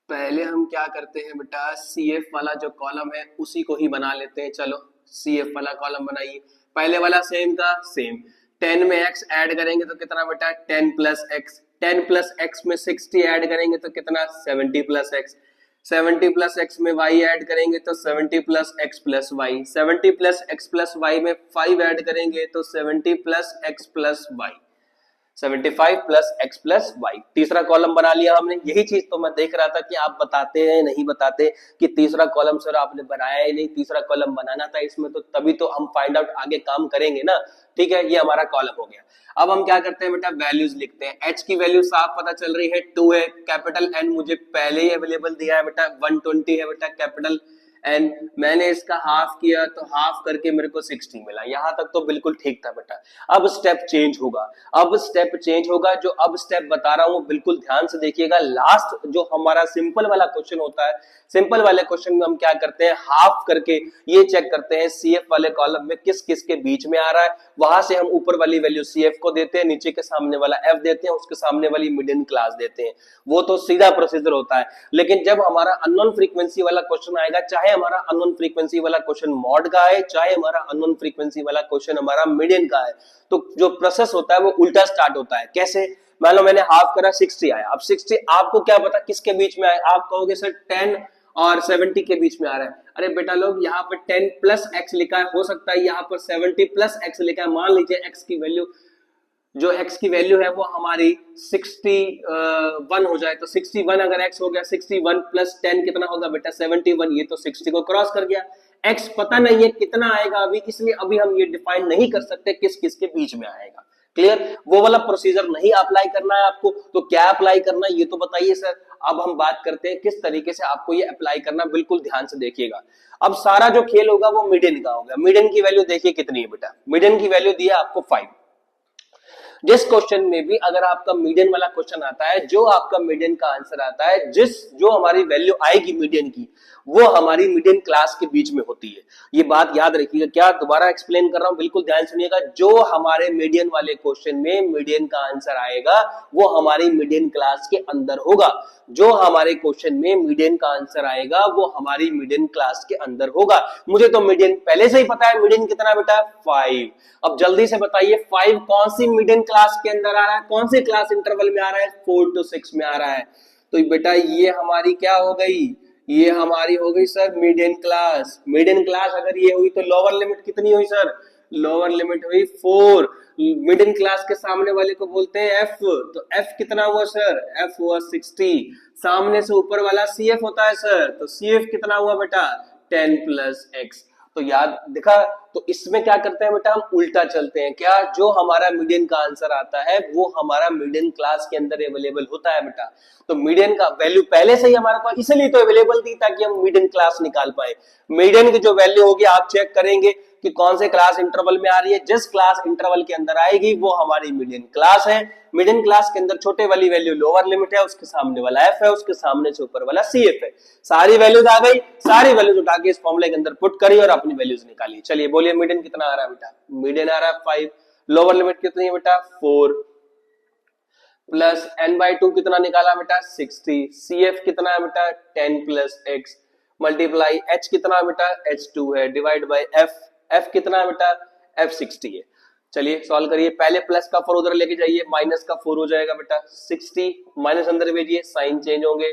पहले हम क्या करते हैं बेटा, CF वाला जो कॉलम है उसी को ही बना लेते हैं। चलो CF वाला कॉलम बनाइए, पहले वाला सेम का सेम, 10 में x ऐड करेंगे तो कितना बेटा, 10 प्लस एक्स, 10 प्लस एक्स में 60 ऐड करेंगे तो कितना, 70 प्लस एक्स, 70 प्लस एक्स में y ऐड करेंगे तो 70 plus x plus y, 70 plus x plus y में 5 ऐड करेंगे तो 70 plus x plus y, 75 plus x plus y. तीसरा कॉलम बना लिया हमने। यही चीज तो मैं देख रहा था कि आप बताते हैं नहीं बताते, कि तीसरा कॉलम सर आपने बनाया ही नहीं, तीसरा कॉलम बनाना था इसमें, तो तभी तो हम फाइंड आउट आगे काम करेंगे ना। ठीक है, ये हमारा कॉलम हो गया। अब हम क्या करते हैं बेटा, वैल्यूज लिखते हैं। H की वैल्यू साफ पता चल रही है 2 है, कैपिटल N मुझे पहले ही अवेलेबल दिया है बेटा 120 है बेटा कैपिटल एंड मैंने इसका हाफ किया तो हाफ करके मेरे को 60 मिला। यहां तक तो बिल्कुल ठीक था बेटा। अब स्टेप चेंज होगा, अब स्टेप चेंज होगा। जो अब स्टेप बता रहा हूं बिल्कुल ध्यान से देखिएगा। लास्ट जो हमारा सिंपल वाला क्वेश्चन होता है, सिंपल वाले क्वेश्चन में हम क्या करते हैं, हाफ करके ये चेक करते हैं CF वाले कॉलम में किस किस के बीच में आ रहा है, वहां से हम ऊपर वाली वैल्यू CF को देते हैं, नीचे के सामने वाला F देते हैं, उसके सामने वाली मीडियन क्लास देते हैं। वो तो सीधा प्रोसीजर होता है। लेकिन जब हमारा अननोन फ्रीक्वेंसी वाला क्वेश्चन आएगा, चाहे हमारा अननोन फ्रीक्वेंसी वाला क्वेश्चन मॉड का है, चाहे हमारा अननोन फ्रीक्वेंसी वाला क्वेश्चन हमारा मीडियन का है, तो जो प्रोसेस होता है वो उल्टा स्टार्ट होता है। कैसे, मान लो मैंने हाफ करा 60 आया, अब 60 आपको क्या पता किसके बीच में आया, आप कहोगे सर 10 और 70 के बीच में आ रहा है। अरे बेटा लोग यहाँ पर 10 प्लस एक्स लिखा है, हो सकता है यहाँ पर 70 प्लस एक्स लिखा है। मान लीजिए एक्स की वैल्यू, जो x की वैल्यू है वो हमारी 61 हो जाए, तो 61 अगर x हो गया, 61 प्लस 10 कितना होगा बेटा, 71। ये तो 60 को क्रॉस कर गया। x पता नहीं है कितना आएगा अभी, इसलिए अभी हम ये डिफाइन नहीं कर सकते किस किस के बीच में आएगा। क्लियर, वो वाला प्रोसीजर नहीं अप्लाई करना है आपको। तो क्या अप्लाई करना है ये तो बताइए सर। अब हम बात करते हैं किस तरीके से आपको ये अप्लाई करना, बिल्कुल ध्यान से देखिएगा। अब सारा जो खेल होगा वो मीडियन का होगा। मीडियन की वैल्यू देखिए कितनी है बेटा, मीडियन की वैल्यू दी है आपको 5। जिस क्वेश्चन में भी अगर आपका मीडियन वाला क्वेश्चन आता है, जो आपका मीडियन का आंसर आता है, जो हमारी वैल्यू आएगी मीडियन की, वो हमारी मीडियन क्लास के बीच में होती है। ये बात याद रखिएगा। क्या दोबारा एक्सप्लेन कर रहा हूं, बिल्कुल ध्यान सुनिएगा। जो हमारे मीडियन वाले क्वेश्चन में मीडियन का आंसर आएगा वो हमारी मीडियन क्लास के अंदर होगा। जो हमारे क्वेश्चन में मीडियन का आंसर आएगा वो हमारी मीडियन क्लास के अंदर होगा। मुझे तो मीडियन पहले से ही पता है, मीडियन कितना बेटा, 5। अब जल्दी से बताइए 5 कौन सी मीडियन क्लास के अंदर आ रहा है, कौन से क्लास इंटरवल में आ रहा है, 4 to 6 में आ रहा है। तो बेटा ये हमारी क्या हो गई, ये हमारी हो गई sir median class. Median class अगर ये हुई तो लोअर लिमिट कितनी हुई सर, लोअर लिमिट हुई 4। मिडिल क्लास के सामने वाले को बोलते हैं F, तो F कितना हुआ सर, F हुआ 60। सामने से ऊपर वाला CF होता है सर, तो CF कितना हुआ बेटा, 10 प्लस एक्स। तो याद दिखा। तो इसमें क्या करते हैं बेटा, हम उल्टा चलते हैं। क्या, जो हमारा मीडियन का आंसर आता है वो हमारा मीडियन क्लास के अंदर अवेलेबल होता है बेटा। तो मीडियन का वैल्यू पहले से ही हमारे पास इसलिए तो अवेलेबल थी ताकि हम मीडियन क्लास निकाल पाए। मीडियन की जो वैल्यू होगी आप चेक करेंगे कि कौन से क्लास इंटरवल में आ रही है, जिस क्लास इंटरवल के अंदर आएगी वो हमारी मीडियन क्लास है। मीडियन क्लास के अंदर छोटे वाली वैल्यू लोअर लिमिट है, उसके सामने वाला एफ है, उसके सामने से ऊपर वाला सी एफ है। सारी वैल्यूज आ गई, सारी वैल्यूज उठा के इस फॉर्मूले के अंदर पुट करी और अपनी वैल्यूज निकाली। चलिए बोलिए मीडियन कितना आ रहा है बेटा, मीडियन आ रहा है 5, लोअर लिमिट कितनी है बेटा 4, प्लस n/2 कितना निकाला बेटा 60, CF कितना है बेटा 10 प्लस x, मल्टीप्लाई h कितना है बेटा h2 है, डिवाइड बाय f कितना है बेटा f60 है। चलिए सॉल्व करिए, पहले प्लस का 4 उधर लेके जाइए, माइनस का 4 हो जाएगा बेटा 60, माइनस अंदर भेजिए साइन चेंज होंगे,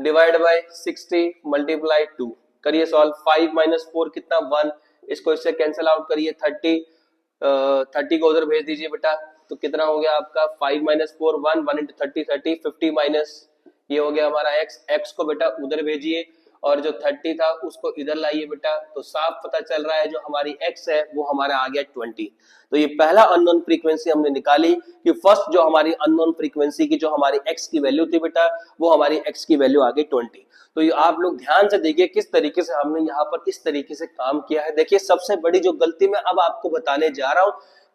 डिवाइड बाय 60 मल्टीप्लाई 2 करिए सॉल्व, 5 माइनस 4 कितना 1, इसको इससे कैंसिल आउट करिए 30 को उधर भेज दीजिए बेटा, तो कितना हो गया आपका 5 माइनस 4 1, 1 इंटू 30 50 माइनस ये हो गया हमारा x को बेटा उधर भेजिए और जो 30 था उसको इधर लाइए बेटा, तो साफ पता चल रहा है जो हमारी x है वो हमारा आ गया 20। तो ये पहला अननोन फ्रीक्वेंसी हमने निकाली कि फर्स्ट जो हमारी अननोन फ्रीक्वेंसी की जो हमारी x की वैल्यू थी बेटा वो हमारी x की वैल्यू आ गई 20। तो ये आप लोग ध्यान से देखिए किस तरीके से हमने यहाँ पर इस तरीके से काम किया है। देखिए सबसे बड़ी जो गलती मैं अब आपको बताने जा रहा हूं,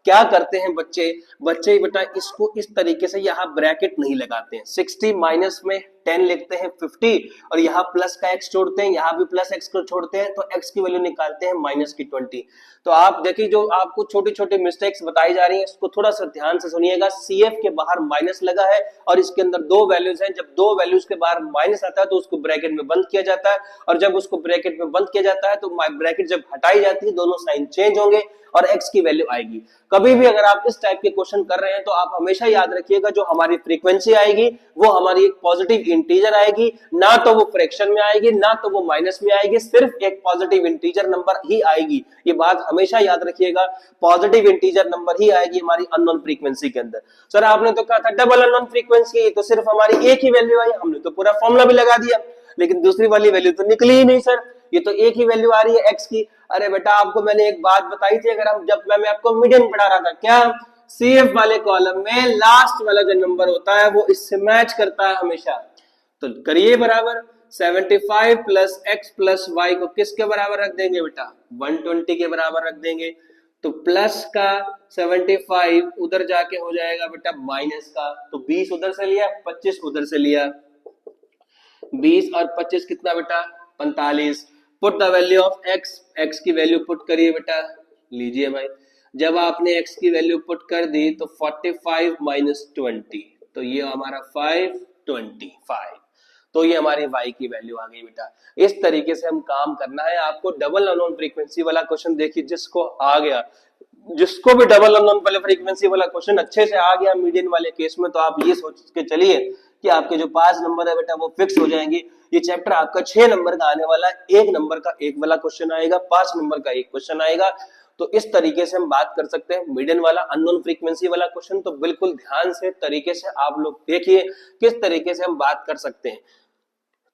क्या करते हैं बच्चे बेटा इसको इस तरीके से यहाँ ब्रैकेट नहीं लगाते हैं, 60 माइनस में 10 लिखते हैं 50 और यहाँ प्लस का x छोड़ते हैं, यहाँ भी प्लस x को छोड़ते हैं, तो x की वैल्यू निकालते हैं माइनस की 20। तो आप देखिए जो आपको छोटी छोटी मिस्टेक्स बताई जा रही है इसको थोड़ा सा ध्यान से सुनिएगा। CF के बाहर माइनस लगा है और इसके अंदर दो वैल्यूज हैं, जब दो वैल्यूज के बाहर माइनस आता है तो उसको ब्रैकेट में बंद किया जाता है, और जब उसको ब्रैकेट में बंद किया जाता है तो ब्रैकेट जब हटाई जाती है दोनों साइन चेंज होंगे और x की वैल्यू आएगी। कभी भी अगर आप इस टाइप के क्वेश्चन कर रहे हैं तो आप हमेशा याद रखिएगा जो हमारी फ्रीक्वेंसी आएगी वो हमारी एक पॉजिटिव इंटीजर आएगी, ना तो वो फ्रैक्शन में आएगी ना तो वो माइनस में आएगी, सिर्फ एक पॉजिटिव इंटीजर नंबर ही आएगी। ये बात हमेशा याद रखिएगा, पॉजिटिव इंटीजर नंबर ही आएगी हमारी अननोन फ्रीक्वेंसी के अंदर। सर आपने तो कहा था डबल अननोन फ्रीक्वेंसी, तो सिर्फ हमारी एक ही वैल्यू आई, हमने तो पूरा फॉर्मूला भी लगा दिया लेकिन दूसरी वाली वैल्यू तो निकली ही नहीं सर, ये तो एक ही वैल्यू आ रही है x की। अरे बेटा आपको मैंने एक बात बताई थी, अगर हम जब मैं आपको मीडियन पढ़ा रहा था, क्या CF वाले कॉलम में लास्ट वाला जो नंबर होता है वो इससे मैच करता है हमेशा। तो करिए बराबर 75 प्लस x प्लस y को किसके बराबर रख देंगे बेटा 120 के बराबर रख देंगे, तो प्लस का 75 उधर जाके हो जाएगा बेटा माइनस का, तो 20 उधर से लिया 25 उधर से लिया, 20 और 25 कितना बेटा 45। Put the value of x की वैल्यू पुट करिए बेटा, लीजिए भाई, जब आपने x की वैल्यू पुट कर दी तो 45 माइनस 20, तो ये हमारा 525, तो ये हमारी y की वैल्यू आ गई बेटा। इस तरीके से हम काम करना है आपको। डबल अननोन फ्रीक्वेंसी वाला क्वेश्चन देखिए, जिसको आ गया, जिसको भी डबल अननोन वाले फ्रीक्वेंसी वाला क्वेश्चन अच्छे से आ गया मीडियन वाले केस में, तो आप ये सोच के चलिए कि आपके जो 5 नंबर है बेटा वो फिक्स हो जाएंगे। ये चैप्टर आपका 6 नंबर का आने वाला है, 1 नंबर का एक वाला क्वेश्चन आएगा, 5 नंबर का एक क्वेश्चन आएगा। तो इस तरीके से हम बात कर सकते हैं मीडियन वाला अननोन फ्रीक्वेंसी वाला क्वेश्चन। तो बिल्कुल ध्यान से तरीके से आप लोग देखिए किस तरीके से हम बात कर सकते हैं।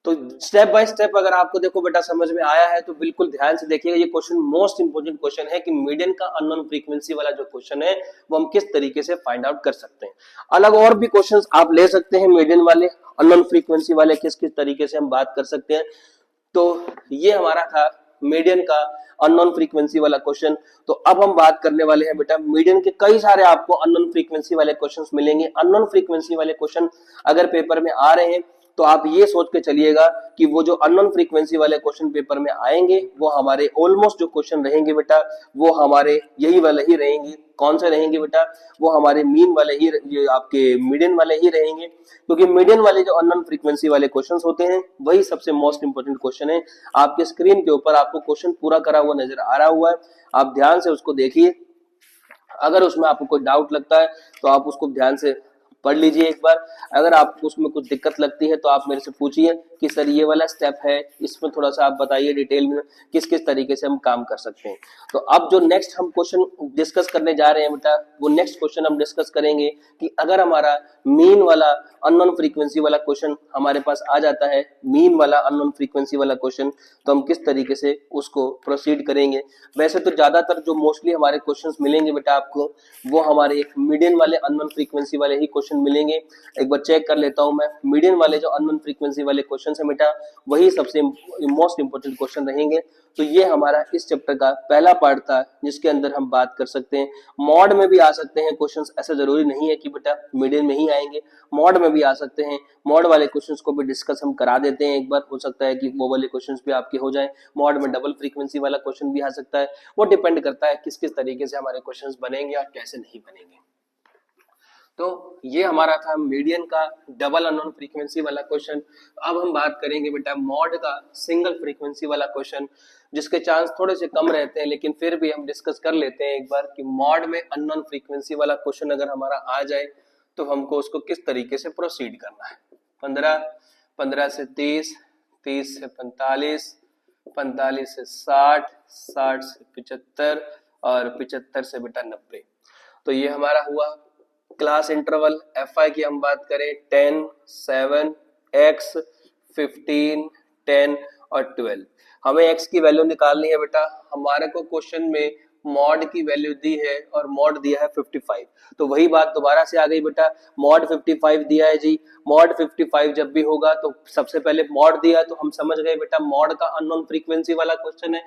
तो स्टेप बाय स्टेप अगर आपको देखो बेटा समझ में आया है तो बिल्कुल ध्यान से देखिएगा। ये क्वेश्चन मोस्ट इंपोर्टेंट क्वेश्चन है कि मीडियन का अननोन फ्रीक्वेंसी वाला जो क्वेश्चन है वो हम किस तरीके से फाइंड आउट कर सकते हैं। अलग और भी क्वेश्चंस आप ले सकते हैं मीडियन वाले अननोन फ्रीक्वेंसी वाले, किस किस तरीके से हम बात कर सकते हैं। तो ये हमारा था मीडियन का अननोन फ्रीक्वेंसी वाला क्वेश्चन। तो अब हम बात करने वाले हैं बेटा मीडियन के कई सारे आपको अननोन फ्रीक्वेंसी वाले क्वेश्चंस मिलेंगे। अननोन फ्रीक्वेंसी वाले क्वेश्चन अगर पेपर में आ रहे हैं तो आप ये सोच के चलिएगा कि वो जो अननोन फ्रीक्वेंसी वाले क्वेश्चन पेपर में आएंगे वो हमारे ऑलमोस्ट जो क्वेश्चन रहेंगे बेटा वो हमारे यही वाले ही रहेंगे। कौन से रहेंगे बेटा, वो हमारे मीन वाले ही, ये आपके मीडियन वाले ही रहेंगे, क्योंकि मीडियन वाले जो अननोन फ्रीक्वेंसी वाले क्वेश्चंस होते हैं वही सबसे मोस्ट इंपोर्टेंट क्वेश्चन है। आपके स्क्रीन के ऊपर आपको क्वेश्चन पूरा करा हुआ नजर आ रहा हुआ है, आप ध्यान से उसको देखिए। अगर उसमें आपको कोई डाउट लगता है तो आप उसको ध्यान से पढ़ लीजिए एक बार। अगर आपको उसमें कुछ दिक्कत लगती है तो आप मेरे से पूछिए, कि सर ये वाला स्टेप है, इसमें थोड़ा सा आप बताइए डिटेल में किस किस तरीके से हम काम कर सकते हैं। तो अब जो नेक्स्ट हम क्वेश्चन डिस्कस करने जा रहे हैं बेटा, वो नेक्स्ट क्वेश्चन हम डिस्कस करेंगे कि अगर हमारा मीन वाला अननोन फ्रीक्वेंसी वाला क्वेश्चन हमारे पास आ जाता है, मीन वाला अननोन फ्रीक्वेंसी वाला क्वेश्चन, तो हम किस तरीके से उसको प्रोसीड करेंगे। वैसे तो ज्यादातर जो मोस्टली हमारे क्वेश्चंस मिलेंगे बेटा आपको, वो हमारे मीडियन वाले अननोन फ्रीक्वेंसी वाले ही क्वेश्चन मिलेंगे। एक बार चेक कर लेता हूं मैं, मीडियन वाले जो अननोन फ्रीक्वेंसी वाले क्वेश्चन है बेटा, वही सबसे मोस्ट इंपोर्टेंट क्वेश्चन रहेंगे। तो ये हमारा इस चैप्टर का पहला पार्ट था जिसके अंदर हम बात कर सकते हैं। मॉड में भी आ सकते हैं क्वेश्चंस, ऐसा जरूरी नहीं है कि बेटा मीडियन में ही आएंगे, मॉड में भी आ सकते हैं। मॉड वाले क्वेश्चंस को भी डिस्कस हम करा देते हैं एक बार, हो सकता है कि वो वाले क्वेश्चंस भी आपके हो जाएं। मॉड में डबल फ्रीक्वेंसी वाला क्वेश्चन भी आ सकता है, वो डिपेंड करता है किस किस तरीके से हमारे क्वेश्चंस बनेंगे और कैसे नहीं बनेंगे। तो ये हमारा था मीडियन का डबल अननोन फ्रीक्वेंसी वाला क्वेश्चन। अब हम बात करेंगे बेटा मॉड का सिंगल फ्रीक्वेंसी वाला क्वेश्चन, जिसके चांस थोड़े से कम रहते हैं, लेकिन फिर भी हम डिस्कस कर लेते हैं एक बार कि मॉड में अननोन फ्रीक्वेंसी वाला क्वेश्चन अगर हमारा आ जाए तो हमको उसको किस तरीके से प्रोसीड करना है। 15, 15 से 30, 30 से 45, 45 से 60, 60 से 75 और 75 से बेटा 90। तो ये हमारा हुआ क्लास इंटरवल। एफ आई की हम बात करें 10, 7, x, 15, 10 और 12। हमें x की वैल्यू निकालनी है बेटा। हमारे को क्वेश्चन में मॉड की वैल्यू दी है और मॉड दिया है 55, तो वही बात दोबारा से आ गई बेटा, मॉड 55 दिया है जी। मॉड 55 जब भी होगा तो सबसे पहले मॉड दिया तो हम समझ गए बेटा मॉड का अननोन फ्रीक्वेंसी वाला क्वेश्चन है।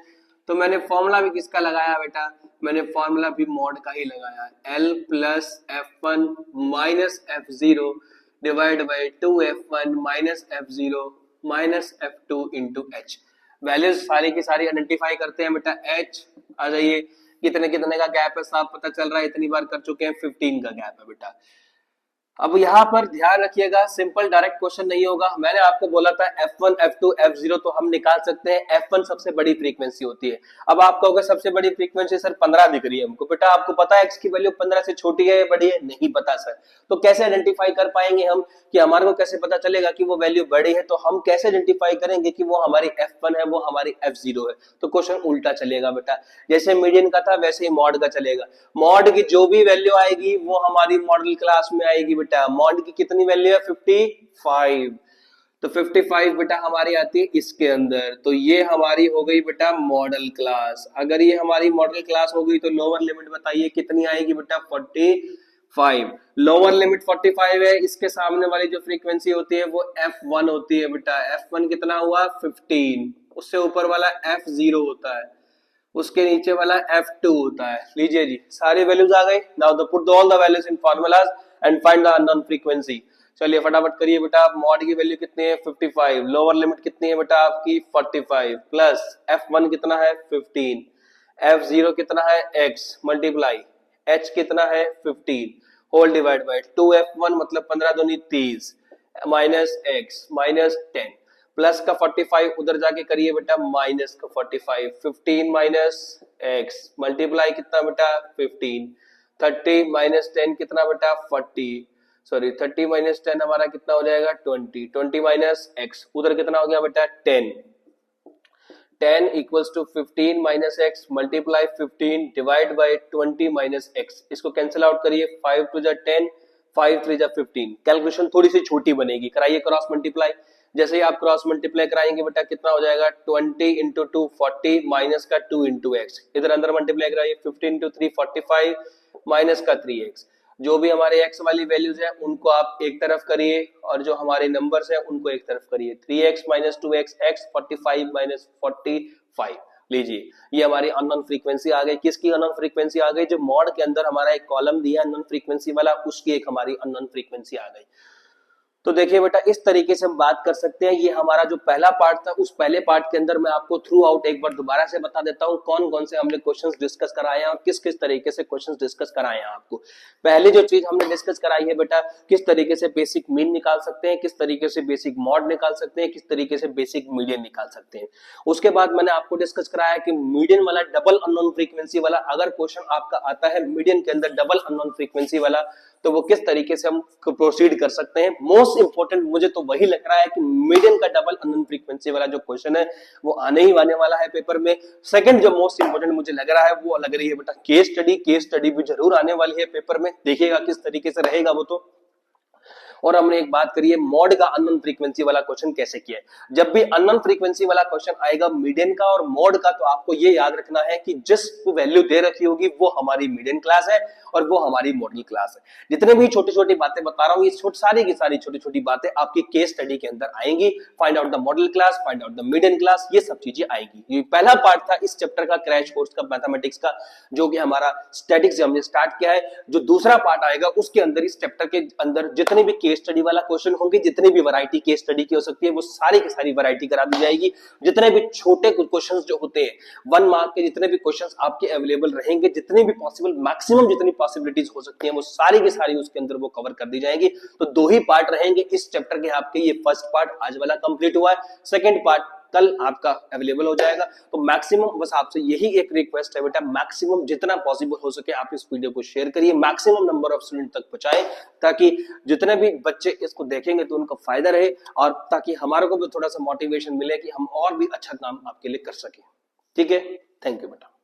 तो मैंने फॉर्मूला भी किसका लगाया बेटा, मैंने फॉर्मूला भी मॉड का ही लगाया, L plus F1 minus F0 divide by 2F1 minus F0 minus F2 into H। Values सारी की सारी आइडेंटिफाई करते हैं बेटा। H आ जाइए, कितने कितने का गैप है साफ पता चल रहा है, इतनी बार कर चुके हैं, 15 का गैप है बेटा। अब यहाँ पर ध्यान रखिएगा, सिंपल डायरेक्ट क्वेश्चन नहीं होगा। मैंने आपको बोला था F1, F2, F0 तो हम निकाल सकते हैं। F1 सबसे बड़ी फ्रीक्वेंसी होती है। अब आप कहोगे सबसे बड़ी फ्रीक्वेंसी सर 15 दिख रही है हमको। बेटा आपको पता है x की वैल्यू 15 से छोटी है या बड़ी है? नहीं पता सर। तो कैसे आइडेंटिफाई कर पाएंगे हम कि हमारे को कैसे पता चलेगा कि वो वैल्यू बड़ी है? तो हम कैसे आइडेंटिफाई करेंगे कि वो हमारी F1 है, वो हमारी F0 है? तो क्वेश्चन उल्टा चलेगा बेटा, जैसे मीडियन का था वैसे ही मॉड का चलेगा। मॉड की जो भी वैल्यू आएगी वो हमारी मॉडल क्लास में आएगी बेटा। मॉड की कितनी वैल्यू है? 55। तो 55 बेटा हमारी आती है इसके अंदर। तो ये हमारी हो गई बेटा मॉडल क्लास। अगर ये हमारी मॉडल क्लास हो गई तो लोअर लिमिट बताइए कितनी आएगी बेटा? 45। लोअर लिमिट 45 है, इसके सामने वाली जो फ्रीक्वेंसी होती है वो F1 होती है बेटा। F1 कितना हुआ? 15। उससे ऊपर वाला F0 होता है, उसके नीचे वाला F2 होता है। लीजिए जी, सारी वैल्यूज आ गई। Now the put all the values in formulas and find the unknown frequency. चलिए फटाफट करिए बेटा। मॉड की वैल्यू कितनी है? 55। लोअर लिमिट कितनी है बेटा आपकी? 45 प्लस F1 कितना है? 15। F0 कितना है? X मल्टीप्लाई H कितना है? 15 होल डिवाइड बाय 2F1 मतलब 15 दूनी 30 माइनस X माइनस 10 प्लस का 45 उधर जाके करिए बेटा माइनस का 45। 15 माइनस x मल्टीप्लाई कितना बेटा? 15। 30 माइनस 10 कितना बेटा? 40। सॉरी 30 माइनस 10 हमारा कितना हो जाएगा? 20। 20 माइनस x उधर कितना हो गया बेटा? 10। 10 equals to 15 minus x multiply 15 divide by 20 minus x। इसको कैंसिल आउट करिए, 5 टू जा 10, 5 3 जा 15। कैलकुलेशन थोड़ी सी छोटी बनेगी, कराइए क्रॉस मल्टीप्लाई। जैसे ही आप क्रॉस मल्टीप्लाई कराएंगे बेटा कितना हो जाएगा? 20 इंटू 2 40 माइनस का 2 इंटू एक्स। इधर अंदर मल्टीप्लाई कराइए, 15 इंटू 3 45 माइनस का 3x। जो भी हमारे x वाली वैल्यूज है उनको आप एक तरफ करिए और जो हमारे नंबर्स है उनको एक तरफ करिए। 3x minus 2x x 45 minus 45। लीजिए ये हमारी अननोन फ्रीक्वेंसी आ गई। किसकी अननोन फ्रीक्वेंसी आ गई? जो मॉड के अंदर हमारा एक कॉलम दिया अननोन फ्रीक्वेंसी वाला, उसकी एक हमारी अननोन फ्रीक्वेंसी आ गई। तो देखिए बेटा इस तरीके से हम बात कर सकते हैं। ये हमारा जो पहला पार्ट था, उस पहले पार्ट के अंदर मैं आपको थ्रू आउट एक बार दोबारा से बता देता हूं कौन कौन से हमने क्वेश्चंस डिस्कस कराए हैं और किस किस तरीके से क्वेश्चंस डिस्कस कराए हैं आपको। पहली जो चीज हमने डिस्कस कराई है बेटा, किस तरीके से बेसिक मीन निकाल सकते हैं, किस तरीके से बेसिक मॉड निकाल सकते हैं, किस तरीके से बेसिक मीडियन निकाल सकते हैं। उसके बाद मैंने आपको डिस्कस कराया कि मीडियन वाला डबल अननोन फ्रीक्वेंसी वाला अगर क्वेश्चन आपका आता है मीडियन के अंदर डबल अननोन फ्रीक्वेंसी वाला, तो वो किस तरीके से हम प्रोसीड कर सकते हैं। मोस्ट इंपोर्टेंट मुझे तो वही लग रहा है कि मीडियन का डबल अननोन फ्रीक्वेंसी वाला जो क्वेश्चन है वो आने ही आने वाला है पेपर में। सेकंड जो मोस्ट इंपोर्टेंट मुझे लग रहा है वो लग रही है बेटा केस स्टडी भी जरूर आने वाली है पेपर में, देखिएगा किस तरीके से रहेगा वो तो। और हमने एक बात करी है मॉड का अननोन फ्रीक्वेंसी वाला क्वेश्चन कैसे किया है। जब भी अननोन फ्रीक्वेंसी वाला क्वेश्चन आएगा मीडियन का और मॉड का, तो आपको ये याद रखना है कि जिस वैल्यू दे रखी होगी वो हमारी मीडियन क्लास है और वो हमारी मॉडल क्लास है। जितने भी छोटी छोटी बातें बता रहा हूं ये सारी की सारी छोटी छोटी बातें आपकी केस स्टडी के अंदर आएंगी। Find out the model class, find out the median class, ये सब चीजें आएगी। ये पहला पार्ट था इस चैप्टर का क्रैश कोर्स का मैथमेटिक्स का, जो कि हमारा स्टैटिक्स से हमने स्टार्ट किया है। जो दूसरा पार्ट आएगा उसके अंदर इस चैप्टर के अंदर जितने भी केस स्टडी वाला क्वेश्चन होंगे, जितनी भी वैरायटी केस स्टडी की हो सकती है वो सारी की सारी वैरायटी करा दी जाएगी। जितने भी छोटे क्वेश्चंस जो होते हैं 1 मार्क के, जितने भी क्वेश्चंस आपके अवेलेबल रहेंगे, जितने भी पॉसिबल मैक्सिमम जितनी पॉसिबिलिटीज हो सकती हैं वो सारी की सारी उसके अंदर वो कवर कर दी जाएगी। तो 2 ही पार्ट रहेंगे इस चैप्टर के आपके। ये फर्स्ट पार्ट आज वाला कंप्लीट हुआ है, सेकंड पार्ट कल आपका अवेलेबल हो जाएगा। तो मैक्सिमम बस आपसे यही एक रिक्वेस्ट है बेटा, मैक्सिमम जितना पॉसिबल हो सके आप इस वीडियो को शेयर करिए, मैक्सिमम नंबर ऑफ स्टूडेंट तक पहुंचाएं, ताकि जितने भी बच्चे इसको देखेंगे तो उनको फायदा रहे और ताकि हमारे को भी थोड़ा सा मोटिवेशन मिले कि हम और भी अच्छा काम आपके लिए कर सके। ठीक है, थैंक यू बेटा।